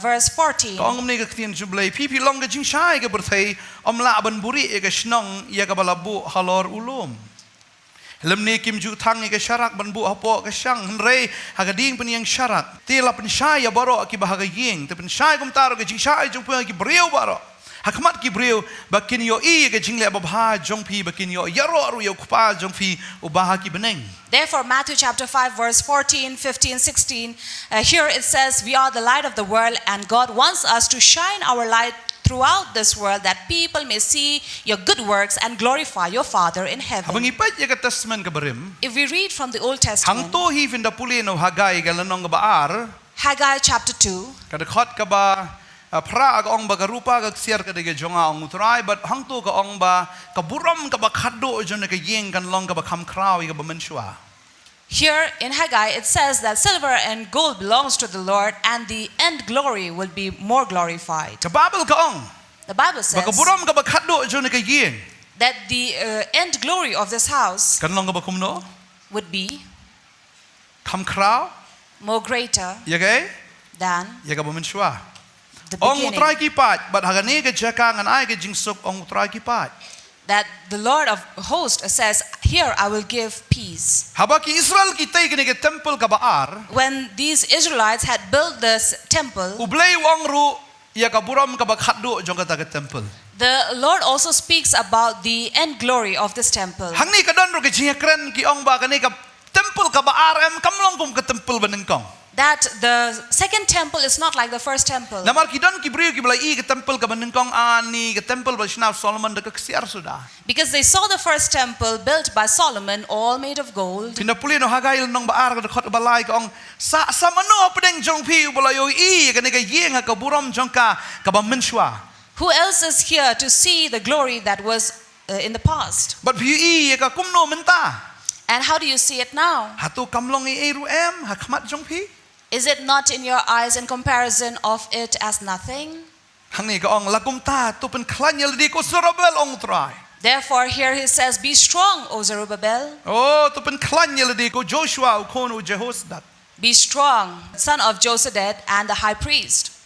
verse 14. ka ong ni ka tien jublai pi pilong ka jing shai ka perthai om la ban buri ka shnong ya ka balabu halor ulum Lemni kim ju thang ke syarak ban bu hapo ke syang henrei hagading pen yang syarak. Ti la pen syai ya baro ki bahaga yeng, te pen syai kum taro ke jing syai jong pu ki breu baro. Hakmat ki breu bakin yo I ke jing le babha jong pi bakin yo yaro ru yo kupa jong pi ubaha ki beneng. Therefore, Matthew chapter 5, verse 14, 15, 16, here it says, we are the light of the world, and God wants us to shine our light throughout this world, that people may see your good works and glorify your Father in heaven. Habang ipat ya ke testament ke berim. If we read from the Old Hang Testament, to hi vinda puli no Hagai ke lenong ke baar. Haggai chapter 2, Kada khot ke ba pra ka ong ba ka rupa ka siar ka de ke jonga ong utrai but hang to ka ong ba ka buram ka ba khado jon ke yeng kan long ka ba kham kraw ka ba menshua. here in Haggai it says that silver and gold belongs to the Lord, and the end glory will be more glorified. Ka babel ka ong. The Bible Ba ka says buram ka ba khado jon ke yeng. that the end glory of this house Kan long ka ba kumno? would be Kham kraw more greater ya ke? than Ya ka ba menshua. the Ong beginning. utrai ki pat but hagani ke jaka ngan ai ke jingsuk ong utrai ki pat. That the Lord of hosts says, here I will give peace. Habaki Israel kita kini ke Templ ka baar. When these Israelites had built this temple, Ublay wang ru ya ka buram ka ba khado jon ka ta ke Templ. the Lord also speaks about the end glory of this temple. Hang ni kadon ro ke jingakren ki ong ba kani ka Templ ka baar em kamlong kum ke Templ banengkong. That the second temple is not like the first temple. Namar kidon ki brio ki balai ke Templ ka banengkong ani ke Templ ba sinaw Solomon de ka siar sudah. Because they saw the first temple built by Solomon, all made of gold. Pinda puli no hagail nong baar ka khot balai ka ong sa mano pedeng jong pi balai yo I kani ka yeng ka buram jong ka ba menshwa. Who else is here to see the glory that was in the past? But pi I ka kumno menta. And how do you see it now? Hatu kamlong I ru em hakmat jong pi. Is it not in your eyes in comparison of it as nothing? Hang ni ka ong lakum ta tu pen klanyel di ko Zorobabel ong try. Therefore, here he says, be strong, O Zerubbabel. Oh, tu pen klanyel di ko Joshua u kono Jehoshaphat. Be strong, son of Josedek and the high priest.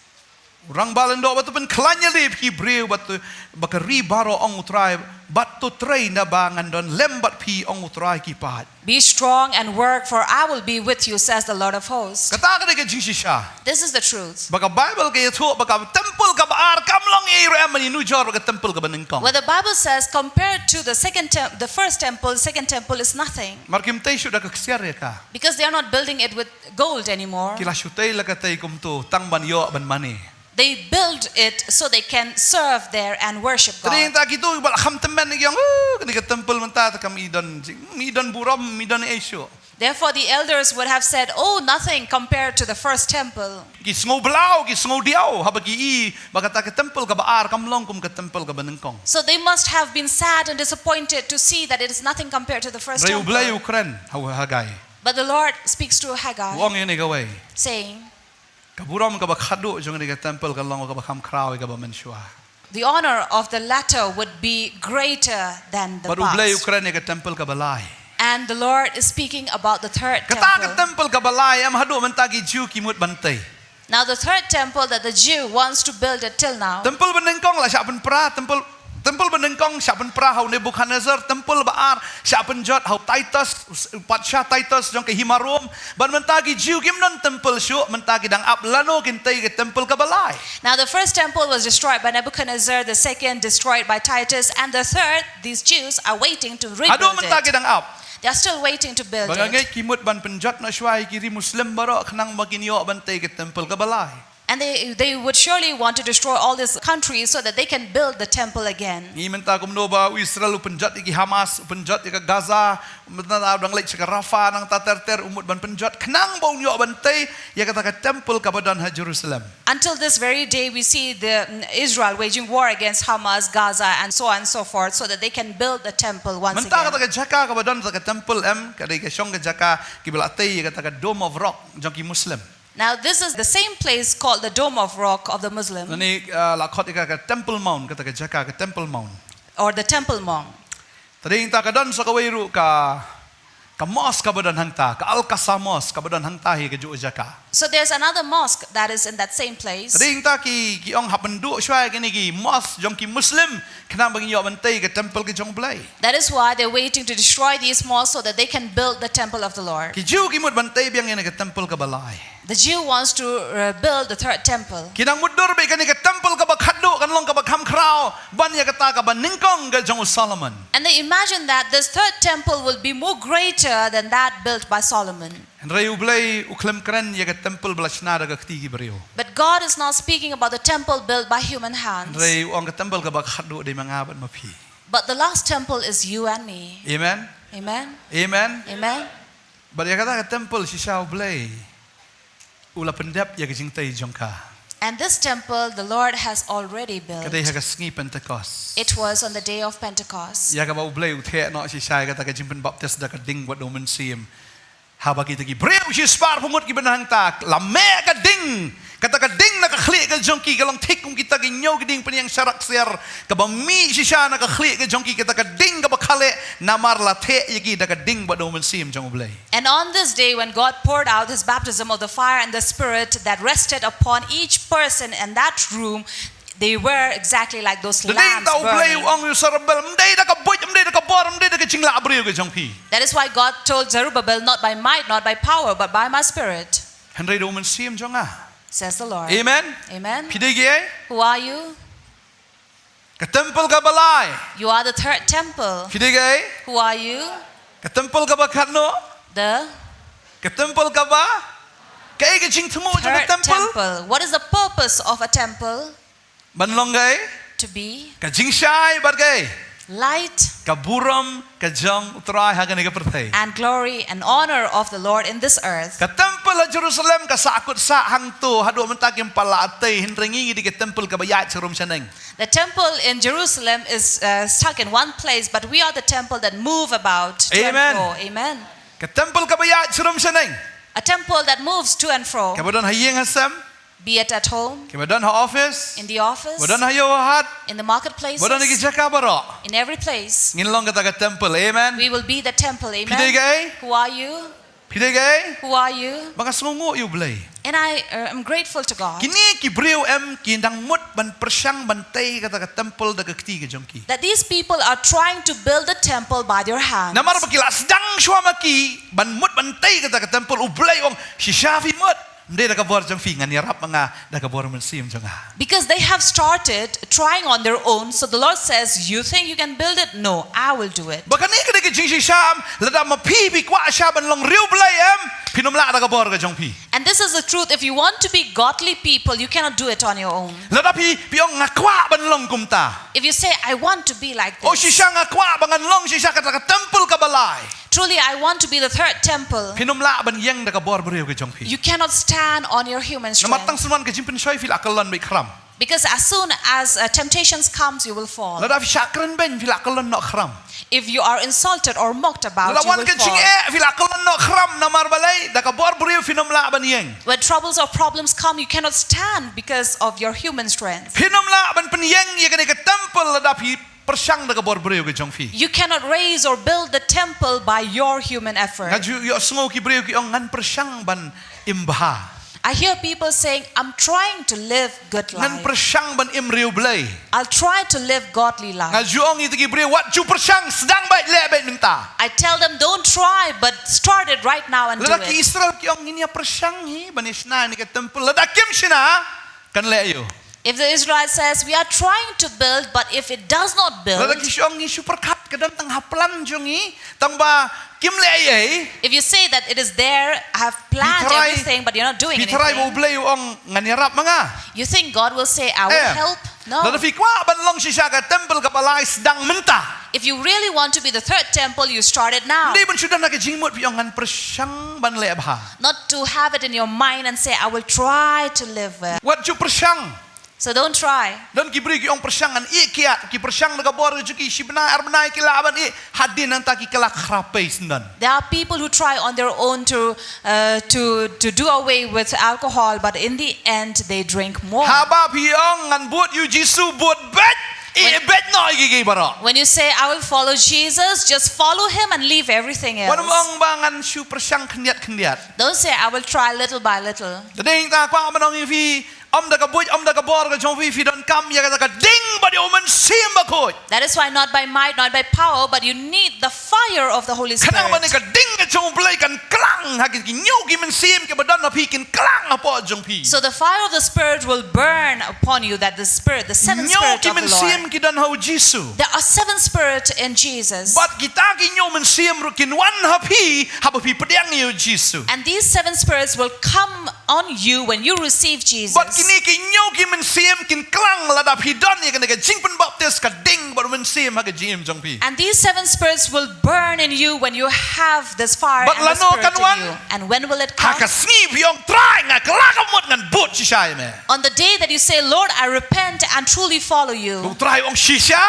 Rang balendo batu pen klanyel di ki breu batu bakari baro ong try batu tray na bangan don lembat pi ong try ki pat. Be strong and work, for I will be with you, says the Lord of hosts. Kata ka de jingsisha. This is the truth. Baka Bible ke tu baka Templ ka baar kamlong I ru em ni nujor baka Templ ka banengkong. Where the Bible says, compared to the first temple, the second temple is nothing. Markim tay shu da ka ksiar ya ka. Because they are not building it with gold anymore. Kila syutay la ka tay kum tu tang ban yo ban mani. They build it so they can serve there and worship Tadi God. tak gitu bal kham temen ni yang kini ke Templ menta kam idon buram idon esyo. Therefore, the elders would have said, oh, nothing compared to the first temple. Ki sngo blau ki sngo diao habagi I baka ta ke Templ ka baar kamlong kum ke Templ ka banengkong. So they must have been sad and disappointed to see that it is nothing compared to the first Rayu blay temple. Ukraine hagai. But the Lord speaks to Haggai, Wong ini gawai. saying, Kaburam ka ba khado jong ni ke Templ ka long ka ba kham kraw ka ba menshwa. the honor of the latter would be greater than the Baru blay past. Ukraine ke Templ ka balai. And the Lord is speaking about the third Kata ke temple. Templ ka balai am hado mentagi Jew kimut Bantei. Now the third temple that the Jew wants to build it till now. Templ banengkong la siap pra Templ banengkong siap pra hau Nebuchadnezzar Templ baar siap jot hau Titus Patsha Titus jong ke Himarum ban mentagi Jew kim non Templ syu mentagi dang ap lano kintai ke Templ ka balai. Now the first temple was destroyed by Nebuchadnezzar, the second destroyed by Titus, and the third, these Jews are waiting to Hado rebuild mentagi it. dang ap. They are still waiting to build Bagangay it. kimut ban penjot na syuai kiri Muslim baro khnang makinyo bantai ke Templ ka balai. And they would surely want to destroy all these countries so that they can build the temple again. Ni menta kumno ba Israel penjot iki Hamas penjot iki Gaza menta dang lek ke Rafah nang tater umut ban penjot khnang bau nyo bantai ya kata ke Templ ka badan ha Jerusalem. Until this very day, we see the Israel waging war against Hamas, Gaza, and so on and so forth, so that they can build the temple once Menta kata again. ke jaka ka badan ke Templ em kadai ke syong ke jaka ki belatei kata ke Dome of Rock jong ki Muslim. Now, this is the same place called the Dome of Rock of the Muslim, Nani lakot ika ke Temple Mount kata ke jaka ke Temple Mount. or the Temple Mount. Tadi ta ka don sa kawairu ka ka mosque ka badan hang ta ka Al-Qasa mosque ka badan hang ta hi ka ju jaka So there's another mosque that is in that same place. ring ta ki ong hap penduk syai ke ni ki mosque jong ki muslim kena bagi yo Bantei ke temple ke jong blai That is why they're waiting to destroy these mosques so that they can build the temple of the Lord. ki ju ki mut Bantei biang ni ke temple ke balai The Jew wants to build the third temple. kinang mudur be ke ni ke temple ke ba khadu kan long ke ba kham krau ban ya kata ka ba ningkong ke jong Solomon And they imagine that this third temple will be more greater than that built by Solomon. en rei u blai u klem kren ya ke temple blachna da ke ti brio But God is not speaking about the temple built by human hands. rei ong ke temple ke ba khadu de manga ban ma phi But the last temple is you and me. amen Amen. amen Amen. ba ya kata ke temple si shau blai ula pendap ya ke jingtai jongka And this temple the Lord has already built. kadai ha ke sngi Pentecost It was on the day of Pentecost. ya ka ba u blai u the no si shai kata ke jimpen baptis da ka ding wat do men sim ha ba ki te ki breu si spar pumut ki benang tak la me ka ding kata ka ding na ka khli ka jongki ka long thik kum kita ki nyau ki ding penyang sarak ser ka ba mi si sha na ka khli ka jongki kata ka ding ka ba khale na mar la the ye ki da ka ding wat do men sim jong blai And on this day when God poured out his baptism of the fire and the spirit that rested upon each person in that room, they were exactly like those the ding lamps ta u blai burning. ong yu sarabel mdei da ka boy mdei da ka bor mdei da ka jingla breu ka jongpi That is why God told Zerubbabel, not by might, not by power, but by my spirit, henry do men sim jonga says the Lord. amen Amen. pidei ge Who are you? ka temple ka balai You are the third temple. pidei ge Who are you? ka temple ka ba khatno The ka temple ka ba kai ka jing thmo jong third temple temple. What is the purpose of a temple? ban long gai To be ka jing shai bar gai light ka buram ka jong utrai ha ka ni ka perthai and glory and honor of the Lord in this earth. ka temple la Jerusalem ka sakut sa hang tu hadu mentakim pala atei hindrengi di ka temple ka bayat serum chaneng The temple in Jerusalem is stuck in one place, but we are the temple that move about to Amen. and fro. Amen. ka temple ka bayat serum chaneng A temple that moves to and fro, ka badan hayeng hasam be it at home, ka badan ha office in the office, badan hayo hat in the marketplaces, badan gi jaka baro in every place. ngin long ka temple amen We will be the temple. pidei Amen. gai Who are you? pidei gai Who are you? baka sungu yu blai And I am grateful to God kini ki breu em ki dang mut ban persang Bantei kata ka temple da ka kti ka jongki that these people are trying to build the temple by their hands. namar bakila sedang suama ki ban mut Bantei kata ka temple u blai ong si shafi mut ndai da ka bor jong fi ngan yarap nga da ka bor men sim jong ha Because they have started trying on their own. So the Lord says, you think you can build it? No, I will do it. baka ni ka ki jing si sham lada ma pi bi kwa sha ban long riu blai em pinumla da ka bor ka jong pi And this is the truth. If you want to be godly people, you cannot do it on your own. lada pi ong ngakwa ban long kumta If you say, I want to be like o si this, sha ngakwa bangan long si sha kata ka temple ka balai truly I want to be the third temple, pinumla ban yang da ka bor breu ka jong pi you cannot stand on your human namatang strength. sunwan ka jimpen shoi fil akalan bi kram Because as soon as temptations comes, you will fall. lada fi shakren ben fil akalan no kram If you are insulted or mocked about, you lawan will ka jing fall. fil akalan no kram namar balai da ka bor breu finumla ban yang When troubles or problems come, you cannot stand because of your human strength. Pinumla ban penyeng ye kene ke temple lada pi persang da ka bor breu ke jong fi You cannot raise or build the temple by your human effort. ngaju yo sngo ki breu ki ong ngan persang ban imbaha I hear people saying, I'm trying to live good ngan life. persang ban imreu blai I'll try to live godly life. ngaju ong itu ki breu wat ju persang sedang baik le baik minta I tell them, don't try, but start it right now and do lada ki it. Israel ki ong nginya persang hi banisna ni ke temple lada kim sina kan le yo If the Israelite says, we are trying to build, but if it does not build, lada ki siong ni super kat kadang tang haplan jongi tang ba kim le ye if you say that it is there, I have planned Pitrai- everything, but you're not doing pitrai mo anything, blai ong ngan yarap mga you think God will say, I will help? No. lada fi kwa ban long si sha ka temple ka balai sedang minta If you really want to be the third temple, you start it now. Hindi pun sudah nak jingmut pi ong ngan persang ban le abha Not to have it in your mind and say, I will try to live well. wat ju persang So don't try. dan ki beri ki ong persang an i kiat ki persang daga bor ju ki si bena ar benai ki laban i hadin nang ta ki kala khrape sendan There are people who try on their own to do away with alcohol, but in the end they drink more. haba pi ong ngan buat you jisu buat bet bet no gigi baro. When you say, I will follow Jesus, just follow him and leave everything else. Wan mong bangan su persang kendiat. Don't say, I will try little by little. Tading ta kwa manong ifi da ka buj da ka bor ka jong fi don kam ya ka ding ba di omen sim ba ko. That is why not by might, not by power, but you need the fire of the Holy Spirit. Kana ba ni ka ding ka jong play kan klang ha ki nyu ki men sim ke ba don na pi kin klang apo jong pi. So the fire of the Spirit will burn upon you, that the Spirit, the seven Spirit of the Lord. Ki don ho Jisu. There are seven Spirits in Jesus. But kita ki nyu men sim ru kin wan ha pi pedang yu Jisu. And these seven spirits will come on you when you receive Jesus. But kini ki nyu ki men sim kin klang la da pi don ye kan ka jing pen baptist ka ding ba men sim ha ka jim jong pi. And these seven spirits will burn in you when you have this fire But and the Spirit kan in you. And when will it Ha come? ka sngi yong try nga klaka mot ngan but shisha me. On the day that you say, Lord, I repent and truly follow you. Lu try ong shisha.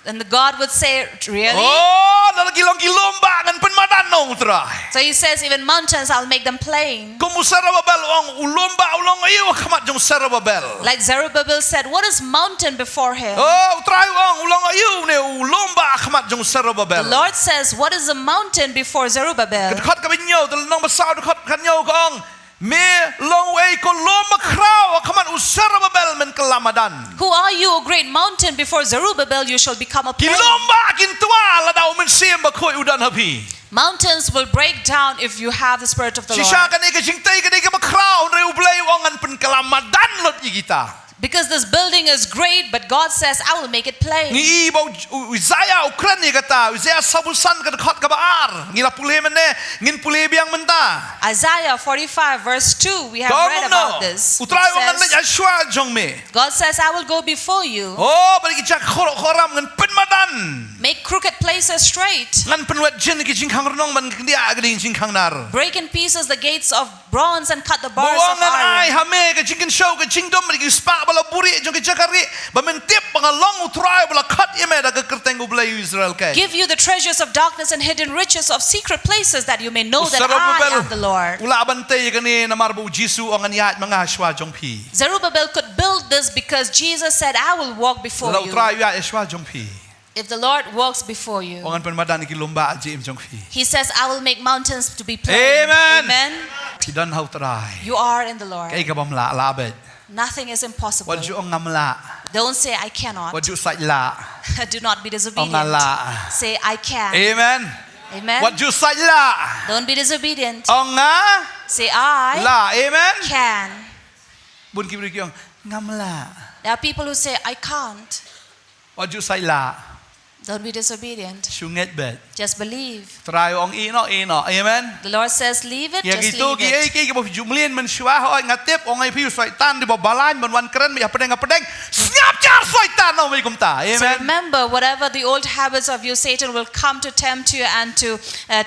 And God would say, really? Oh, lalagi lomba ngan penmadan nong try. So he says, even mountains, I'll make them plain. Kumu sarababel ong ulomba ulong ayu kamat jong sarababel. Like Zerubbabel said, what is mountain before him? Oh, try ong ulong ayu ne ulomba kamat jong sarababel. The Lord says, what is a mountain before Zerubbabel? Kat ka binyo dal nong basaw kat kanyo kong me long way ko loma kraw kamat usarababel men kelamadan. Who are you, a great mountain? Before Zerubbabel, you shall become a plain. Kilomba kintua la daw men sim ba koy udan hapi. Mountains will break down if you have the Spirit of the Shisha Lord. kan ka jingtay ka ka makraw re ublay wangan pen kelamadan lot igita. Because this building is great, but God says, I will make it plain. Ni ibaw Isaiah ukran ni kata Isaiah sabusan ka khot ka baar ngila pule men ne ngin pule biang menta. Isaiah 45 verse 2, we have read about this. Utray wangan le Joshua jong me. God says, I will go before you. Oh, bagi jak khoram ngan penmadan. Make crooked places straight. Ngan penwet jen ki jingkang renong man dia gading jingkang nar. Break in pieces the gates of bronze and cut the bars of Bawangan ay iron. hame ka jingkin show ka jingdom bagi spa bala buri jong ki jakari ba mentip pangalong utray bala khat yeme da ka kerteng ublay Israel kay. Give you the treasures of darkness and hidden riches of secret places, that you may know that I am the Lord. Ula bantay kani namarbo Jisu ang anyat mga aswa jong pi. Zerubbabel could build this because Jesus said, I will walk before Ula you. utray ya aswa jong pi. If the Lord walks before you, Wangan penmadan ki lomba jim jong pi. he says, I will make mountains to be plain. Amen. Amen. Tidan how try. You are in the Lord. Kay ka bamla labed. Nothing is impossible. Wad ju ang ngamla. Don't say, I cannot. Wad ju la. Do not be Ang disobedient. ngala. Say, I can. Amen. Amen. Wad ju la. Don't be disobedient. Ang nga Say, I la. Amen. can. Bun ki bri ki ang ngamla. There are people who say, I can't. Wad ju la. Don't be disobedient. Sunget bet. Just believe. Try ang ino. Amen. The Lord says, leave it, Ya just gitu leave it. ki bo jumlien men shwa ho ngatip ong ai piu syaitan di bo balan men wan keren mi pedeng snap jar syaitan no mi kumta. So Amen. remember, whatever the old habits of you, Satan will come to tempt you and to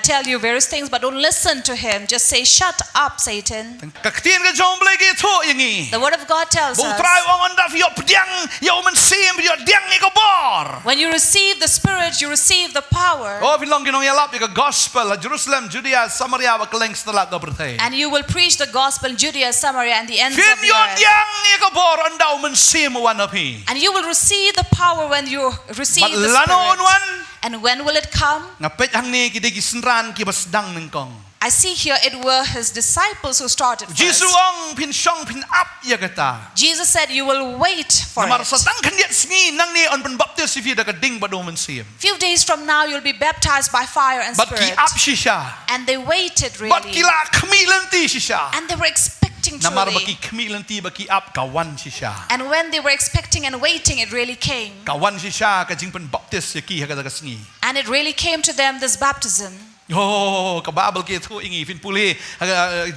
tell you various things, but don't listen to him. Just say, shut up, Satan. Kaktin ka jomble ki tho yangi. The word of God tells Bo us, try ong onda fi pedang yo men sim yo diang ni ko bor. when you receive the Spirit, you receive the power. Oh filong ginong yalap ka gospel Jerusalem Judea Samaria ba keleng setelah ka bertay. And you will preach the gospel in Judea, Samaria, and the ends Fin of the yo earth. diang ni ko bor onda men sim wan api. And you will receive the power when you receive But the lano Spirit. wan And when will it come? ngapet hang ni kidi gisenran ki basdang nengkong. I see here it were his disciples who started Jisu first. ang pin syong pin up ya kata. Jesus said, you will wait for Namar it. satang kandiat sngi nang ni on pen baptis if da kading ba do men sim. Few days from now, you'll be baptized by fire and But ki Spirit. up shisha. And they waited But really. kila kami lenti shisha. And they were expecting Namar truly. baki kami lenti baki up kawan shisha. And when they were expecting and waiting, it really came. Kawan shisha ka jing pen baptis ya ki ha ka sngi. And it really came to them, this baptism. Oh, kababel ki thu ingi fin puli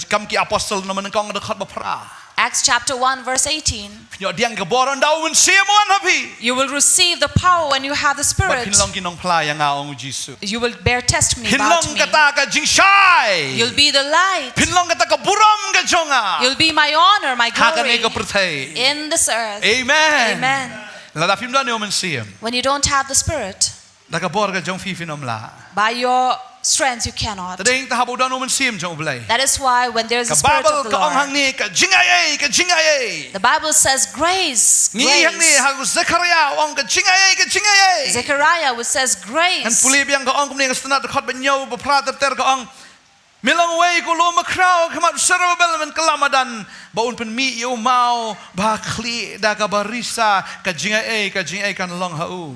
kam ki apostle naman kong da khat ba pra. Acts chapter 1 verse 18. Yo diang ka boron daw men sim wan hapi. You will receive the power when you have the But Spirit. hinlong kinong pla yang ngaong Jisu. You will bear testimony about Hinlong me. kata ka jing shai. You'll be the light. Hinlong kata ka buram ka jonga. You'll be my honor, my Ha ka glory ni ka pertay. in this earth. Amen. Amen. Lada film dan yo men sim. When you don't have the Spirit, Da ka bor ka jong fi finom la. by your strength you cannot. Tadeng ta habu dan uman sim jong blai. That is why when there is Ka the Spirit Bible of the ka ong hang Lord, ni ka jingai. the Bible says grace, Ni hang ni grace. hagu Zechariah ong ka jingai. Zechariah which says An grace. puli biang ka ong kumni ka stanat khot benyo ba pra ter ka ong milang way ko lo makraw kamat serabel men kelamadan baun pen mi yo mau ba khli da ka barisa ka jingai kan long hau.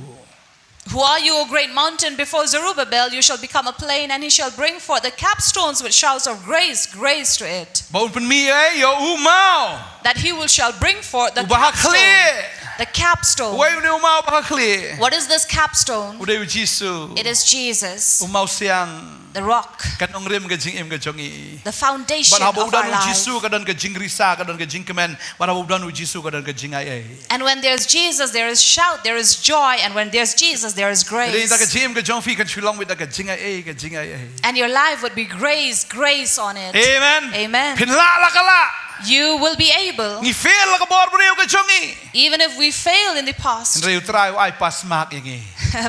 Who are you, O great mountain? Before Zerubbabel you shall become a plain, and he shall bring forth the capstones with shouts of grace, grace to it. Baun pen mi yo mau That he shall bring forth the ba capstone. khli. The capstone. Way ni mau ba khli. What is this capstone? Uday Jisu. It is Jesus, Mau siang the rock, kan Nongkhryiem ka jingim ka jongi. the foundation Ban of habu our dan life. Jisu ka dan ka jingrisa ka dan ka jingkemen. Ban habu dan Jisu ka dan ka jingai. And when there's Jesus, there is shout, there is joy, and when there's Jesus, there is Jadi ta ka grace. jim ka jongfi kan Shillong with ka jingai. And your life would be grace, grace on it. Amen. Amen. Pin la kala. You will be able, Ni fail la ka bor brio ka jongi. even if we fail in the past, Reu try ai pas mak ingi.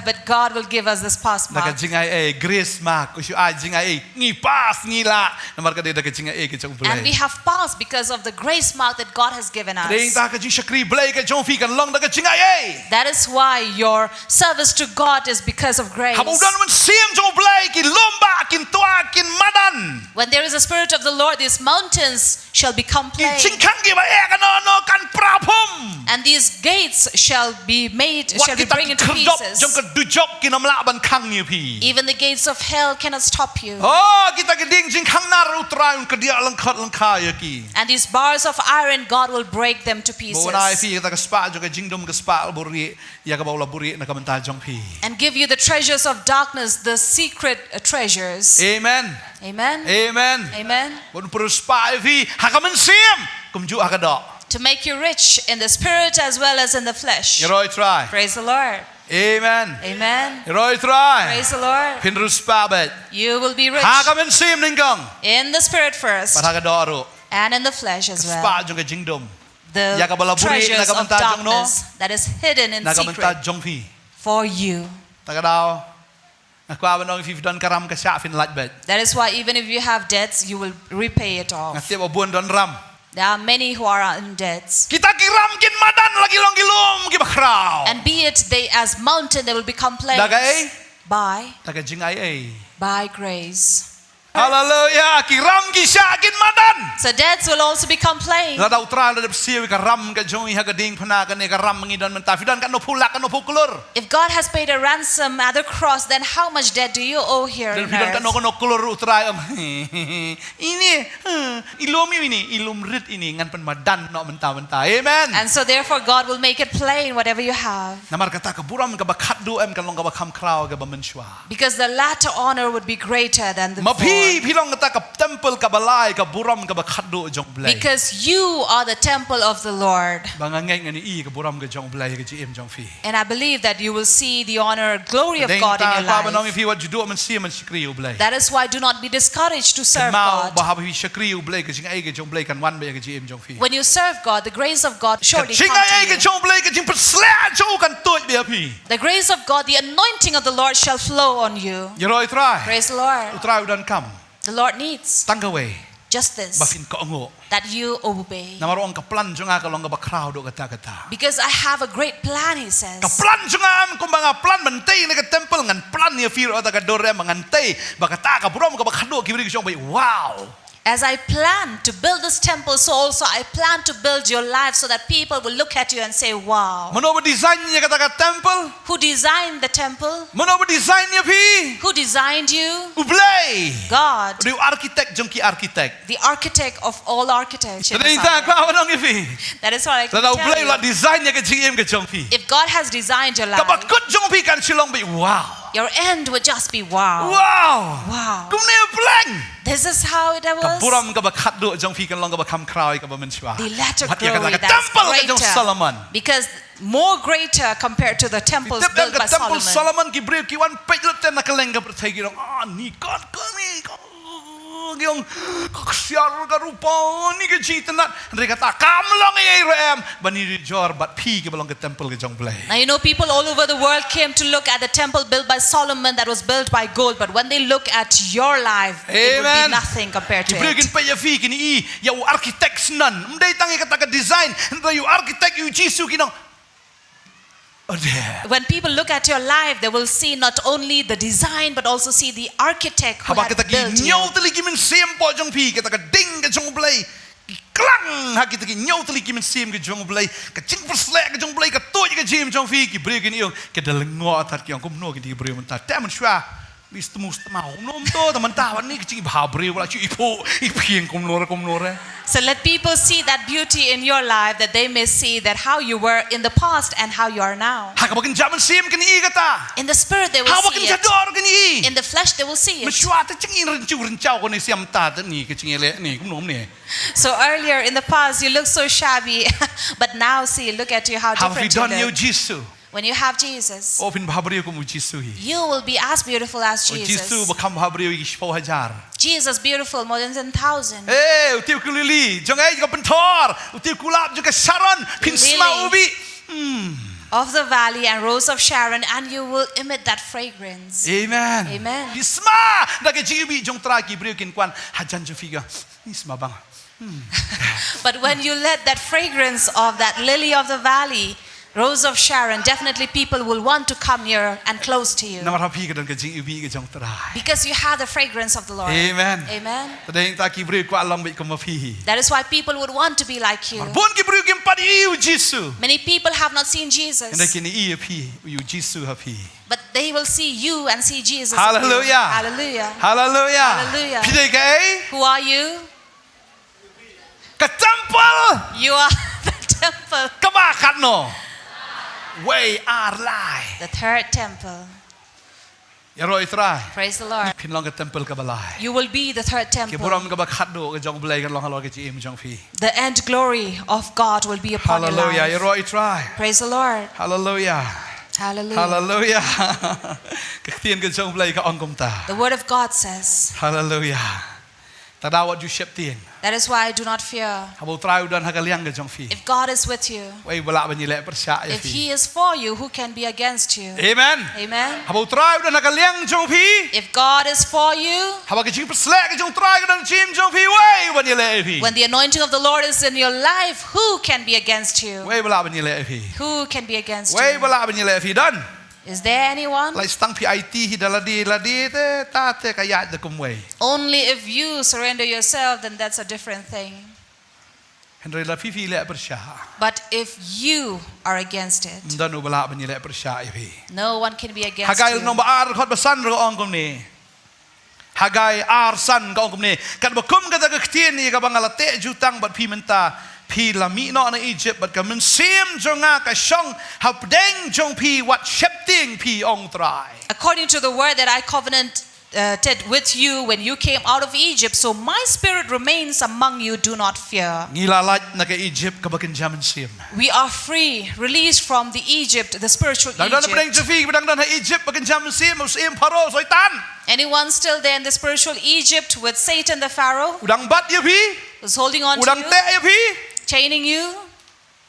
but God will give us this pass Da ka mark. jingai grace mak usyu ai jingai ni pas ni la. Namar ka de da ka jingai ka jong And we blai. have passed because of the grace mark that God has given Jadi us. ta ka jing shakri blai ka jongfi kan long da ka jingai. That is why your service to God is because of grace. Habu dan men sim jong blai kin lomba kin tua kin madan. When there is a Spirit of the Lord, these mountains shall become Kin plain, chingkang ki ba e kan no kan prapum. and these gates shall be made, Wat shall be kita bring into kerdop jong pieces. ka dujok kin amla ban kang ni pi. Even the gates of hell cannot stop you. Oh, kita geding jingkang nar utrai ke dia lengkhat lengka ya ki. And these bars of iron, God will break them to pieces Bo na fi kita ka spa jong ka jingdom ka spa buri ya ka baula buri na ka mental jong pi. and give you the treasures of darkness, the secret treasures. Amen. Amen. Amen. Amen. Bon per spa fi ha ka men sim kum ju ka dok. To make you rich in the spirit as well as in the flesh. Ya roi try. Praise the Lord. Amen. Amen. Ya roi try. Praise the Lord. Pin ru spa bet. You will be rich Ha ka men sim ningkang. in the spirit first Pat ha ka dok ro. and in the flesh as Spa well. jong ka jingdom. The Ya ka bala buri na treasures ka of mental jong no. darkness that is hidden in Na ka mental secret jong fi. for you. Ta ka daw. Aku awan nong fi don karam ka sha fin lat bet. That is why even if you have debts, you will repay it off. Ngati abun don ram. There are many who are in debts. Kita kiram kin madan lagi long gilom ki bakraw. And be it they as mountain, they will become plains Dagay by taga jingai ai. grace. Hallelujah, kiram ki sha kin madan. So debts will also become plain. La dau tra la siu ka ram ka jongi ha ka ding phana ka ne ka ram ngi don menta fidan kan no phulak kan no phuklur. If God has paid a ransom at the cross, then how much debt do you owe here Dan on fidan kan no earth? no klur utrai Ini ilum ini ilum rit ini ngan pen madan no menta. Amen. And so therefore God will make it plain whatever you have. Namar kata ka buram ka bakhat du em kan long ka bakham kraw ka ba menshwa. Because the latter honor would be greater than the Mapi before. pilong kata ka temple ka balai ka buram ka bakhat du jong blai. Because you are the temple of the Lord. Bangangai ngani I ka buram ka jong blai ka GM jong fi. And I believe that you will see the honor, glory of Deng God in ta your ka banong life. fi wat judo man si man sikri u blai. That is why do not be discouraged to serve Mau God. bahab fi sikri u blai ka jing ai ka jong blai kan wan ba ka GM jong fi. When you serve God, the grace of God surely Jing come ai ka to you. jong blai ka jing persla jo kan tut be fi. The grace of God, the anointing of the Lord shall flow on you. Ya roi try. Praise the Lord. Utrai udan kam. The Lord needs Tanggawe just this, bafin ka ongo. that you obey. Namaro ang kaplan jonga ka long ka bakraw do kata. Because I have a great plan, he says. Kaplan jonga am kumbaga plan bantei na ka temple ngan plan ni fir o ta ka dore mangantei bakata ka buram ka bakhado kibri ka jong bai. Wow. As I plan to build this temple, so also I plan to build your life so that people will look at you and say, wow. Mano ba design niya kata ka temple? Who designed the temple? Mano ba design niya pi? Who designed you? Ublay. God, Rio architect jong ki architect. the architect of all architecture. Tadi ta ka wanong ifi. That is what I can Tada ublay la tell you. design niya ka GM ka jong pi. If God has designed your life, Kabakot jong pi kan Shillong bai. Wow. your end would just be wow. Wow. Wow. Kum ne blank. This is how it Ka was. buram ka bakhat do jong pi kan long ka bakham kraw ka ba menchwa. The latter Wat ya glory ka that's temple ka jong Solomon. greater. Because more greater compared to the temples Tep built ka by temple Solomon. Solomon ki brew ki wan pej lo ten na kaleng ka perthai ki rong ni kon ko ni ko yung kaksiar ka rupa ni ka jitanat. Mereka kata kamlang Abraham bani rijor bat pi ke balong ke temple ke jong play. Now you know people all over the world came to look at the temple built by Solomon that was built by gold, but when they look at your life, it would be nothing compared to Ibrahim it. pa ya fi kini I ya architects nan. Mday tangi kata ka design. Mday you architect you jisu kinong. When people look at your life, they will see not only the design but also see the architect who Haba had kita built ki you. nyau tali kimin sim po jong pi kita ka ding ke jong play. Klang ha kita ki nyau tali kimin sim ke jong play. Ka ching perslek ke jong play ka toy ke jim jong fi ki bre ki ni ke dalengo atat ki kum no ki di bre menta. Taman shwa bis temu stama nom to teman tawan ni ki ba bre wala chi ipo ipieng kum nore. So let people see that beauty in your life, that they may see that how you were in the past and how you are now. Ha ka bakin jaman sim kini I kata. In the spirit they will Ha see bakin it. jador kini I. In the flesh they will see it. Meshwa ta ching in rin chau ko ni siam ta ni ke ching ele ni kum nom ni. So earlier in the past you look so shabby, but now see, look at you how Have we different done you you look. jisu? When you have Jesus, Ofin bahabriyo ko mu jisu hi. you will be as beautiful as O jisu Jesus. bakam bahabriyo ki 10,000. Jesus beautiful more than 10,000. Eh, utiu kulili, jong ai ka pentor, utiu kulap juga saron, pinsma ubi. Of the valley and rose of Sharon, and you will emit that fragrance. Amen. Amen. Pisma, dagi jibi jong traki briyo kin kwan hajan jo figa. Pisma bang. But when you let that fragrance of that lily of the valley, rose of Sharon, definitely people will want to come here and close to you. Namar hapi ka dan ka jibi ka jong trai. Because you have the fragrance of the Lord. Amen. Amen. Tadeng taki briyo ko alam bi ko mafi. That is why people would want to be like you. Bon ki briyo kin padi iu jisu. Many people have not seen Jesus, Enda kini i api, you jisu hapi. but they will see you and see Jesus. in you. Hallelujah. Hallelujah. Hallelujah. Hallelujah. Pidai ka eh? Who are you? Ka temple. You are the temple. Kabakat no. Way are lie. The third temple. Yaro itrai. Praise the Lord. Pin long ka temple ka balai. You will be the third Ke temple. buram ka bakat do ka jong balai kan long halor ka ji jong fi. The end glory of God will be upon your Hallelujah. life. Yaro itrai. Praise the Lord. Hallelujah. Hallelujah. Hallelujah. Ka tien ka jong balai ka ongkom ta. The word of God says, Hallelujah. Tadawat ju shep tien. that is why I do not fear. Habo trai udan hakaliang ka jong fi. If God is with you, Way bala ban yile persya ya if fi. He is for you, who can be against you? Amen. Amen. Habo trai udan hakaliang jong fi. If God is for you, Habo ka jing perslek ka jong trai ka dan jim jong fi. Way ban yile fi. when the anointing of the Lord is in your life, who can be against you? Way bala ban yile fi. Who can be against Way you? bala ban yile fi dan. Is there anyone? Like stang PIT hi daladi ladi te ta te kaya de kumway. Only if you surrender yourself, then that's a different thing. Henry la fifi le persya. But if you are against it, Ndan ubala ban yile persya hi. no one can be against Hagai no you. ba ar khot basan ro ong kum ni. Hagai ar san ka ong kum ni. Kan ba kum ka ta ka ktien ni ka bangala te jutang bat pi menta. Pi la mi no na Egypt but ka men sim jonga ka shong ha deng jong pi wat shepting pi ong trai. According to the word that I covenanted with you when you came out of Egypt, so my spirit remains among you, do not fear. Ngilalat na ka Egypt ka bakin jaman sim. We are free, released from the Egypt, the spiritual Dangdan na pedeng Egypt. jafi dangdan ha Egypt bakin jaman sim sim paro soitan. Anyone still there in the spiritual Egypt with Satan the Pharaoh, Udang bat ya pi. who's holding on to Udang you, te ya pi. chaining you?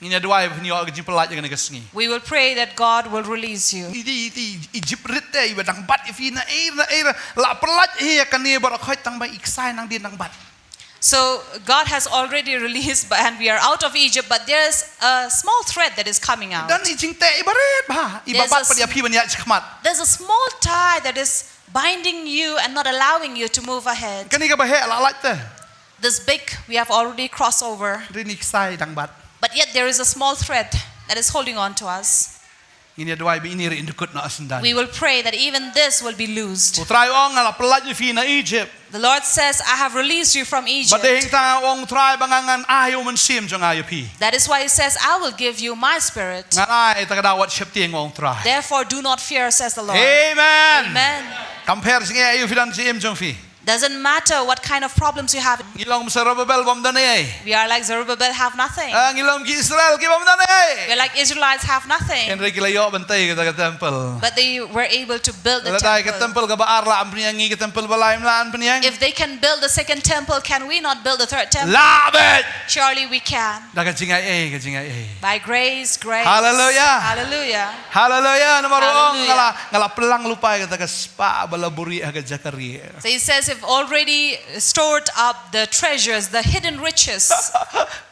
Ninya dua ni o ka jing pelat jangan ka sengi. We will pray that God will release you. Di Egypt rit te iba dang bat ifi na era la pelat ya kan ni bar khoi tang ba iksai nang din nang bat. So God has already released and we are out of Egypt, but there's a small thread that is coming out. Dan jing te ibaret ba. Iba bat pa dia pi ban ya chkhmat. There's a small tie that is binding you and not allowing you to move ahead. Kan ni ka ba he la lat te. This big, we have already crossed over, Rin iksai dang bat. but yet there is a small thread that is holding on to us. Ini dua bi ini rin dukut na asendan. We will pray that even this will be loosed. Utrai ong la pelat ifi na Egypt. The Lord says, I have released you from Egypt. Badeng ta ong trai bangangan ayo men sim jong ayo pi. That is why He says, I will give you my spirit. Nganai ta kadawat shepting ong trai. Therefore, do not fear, says the Lord. Amen. Amen. Compare sing ayo fidan sim jong fi. Doesn't matter what kind of problems you have. Ngilong Zerubbabel bom dani. We are like Zerubbabel, have nothing. Ngilong ki Israel ki bom dani. We're like Israelites, have nothing. Henry kilayo bantay kita ke temple. But they were able to build the Ladai ke temple. temple ke baar la ampriangi ke temple balaim laan peniang. If they can build the second temple, can we not build the third temple? Labet. Surely we can. Da ke jingai e. By grace, grace. Hallelujah. Hallelujah. Hallelujah. Namarong Hallelujah. ngala pelang lupai kita ke spa balaburi aga Zakaria. So he says, if already stored up the treasures, the hidden riches,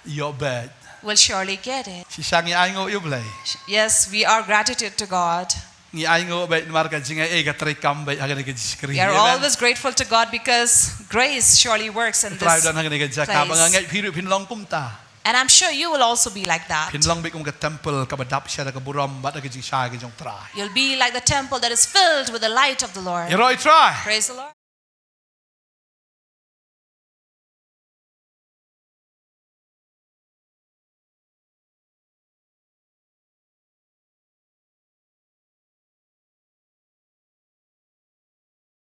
Your bed. will surely get it. Si sangi aingo you play. Yes, we are gratitude to God. Ni aingo bet marka jingai e ka trekam bet aga ke Zakaria. We are always grateful to God because grace surely works in Try this dan aga ke Zakab place. ngai piru pinlong kumta. And I'm sure you will also be like that. Pinlong bet kum ke temple ka badap syada ke buram bat aga jing sha ke jong try. You'll be like the temple that is filled with the light of the Lord. You right try. Praise the Lord.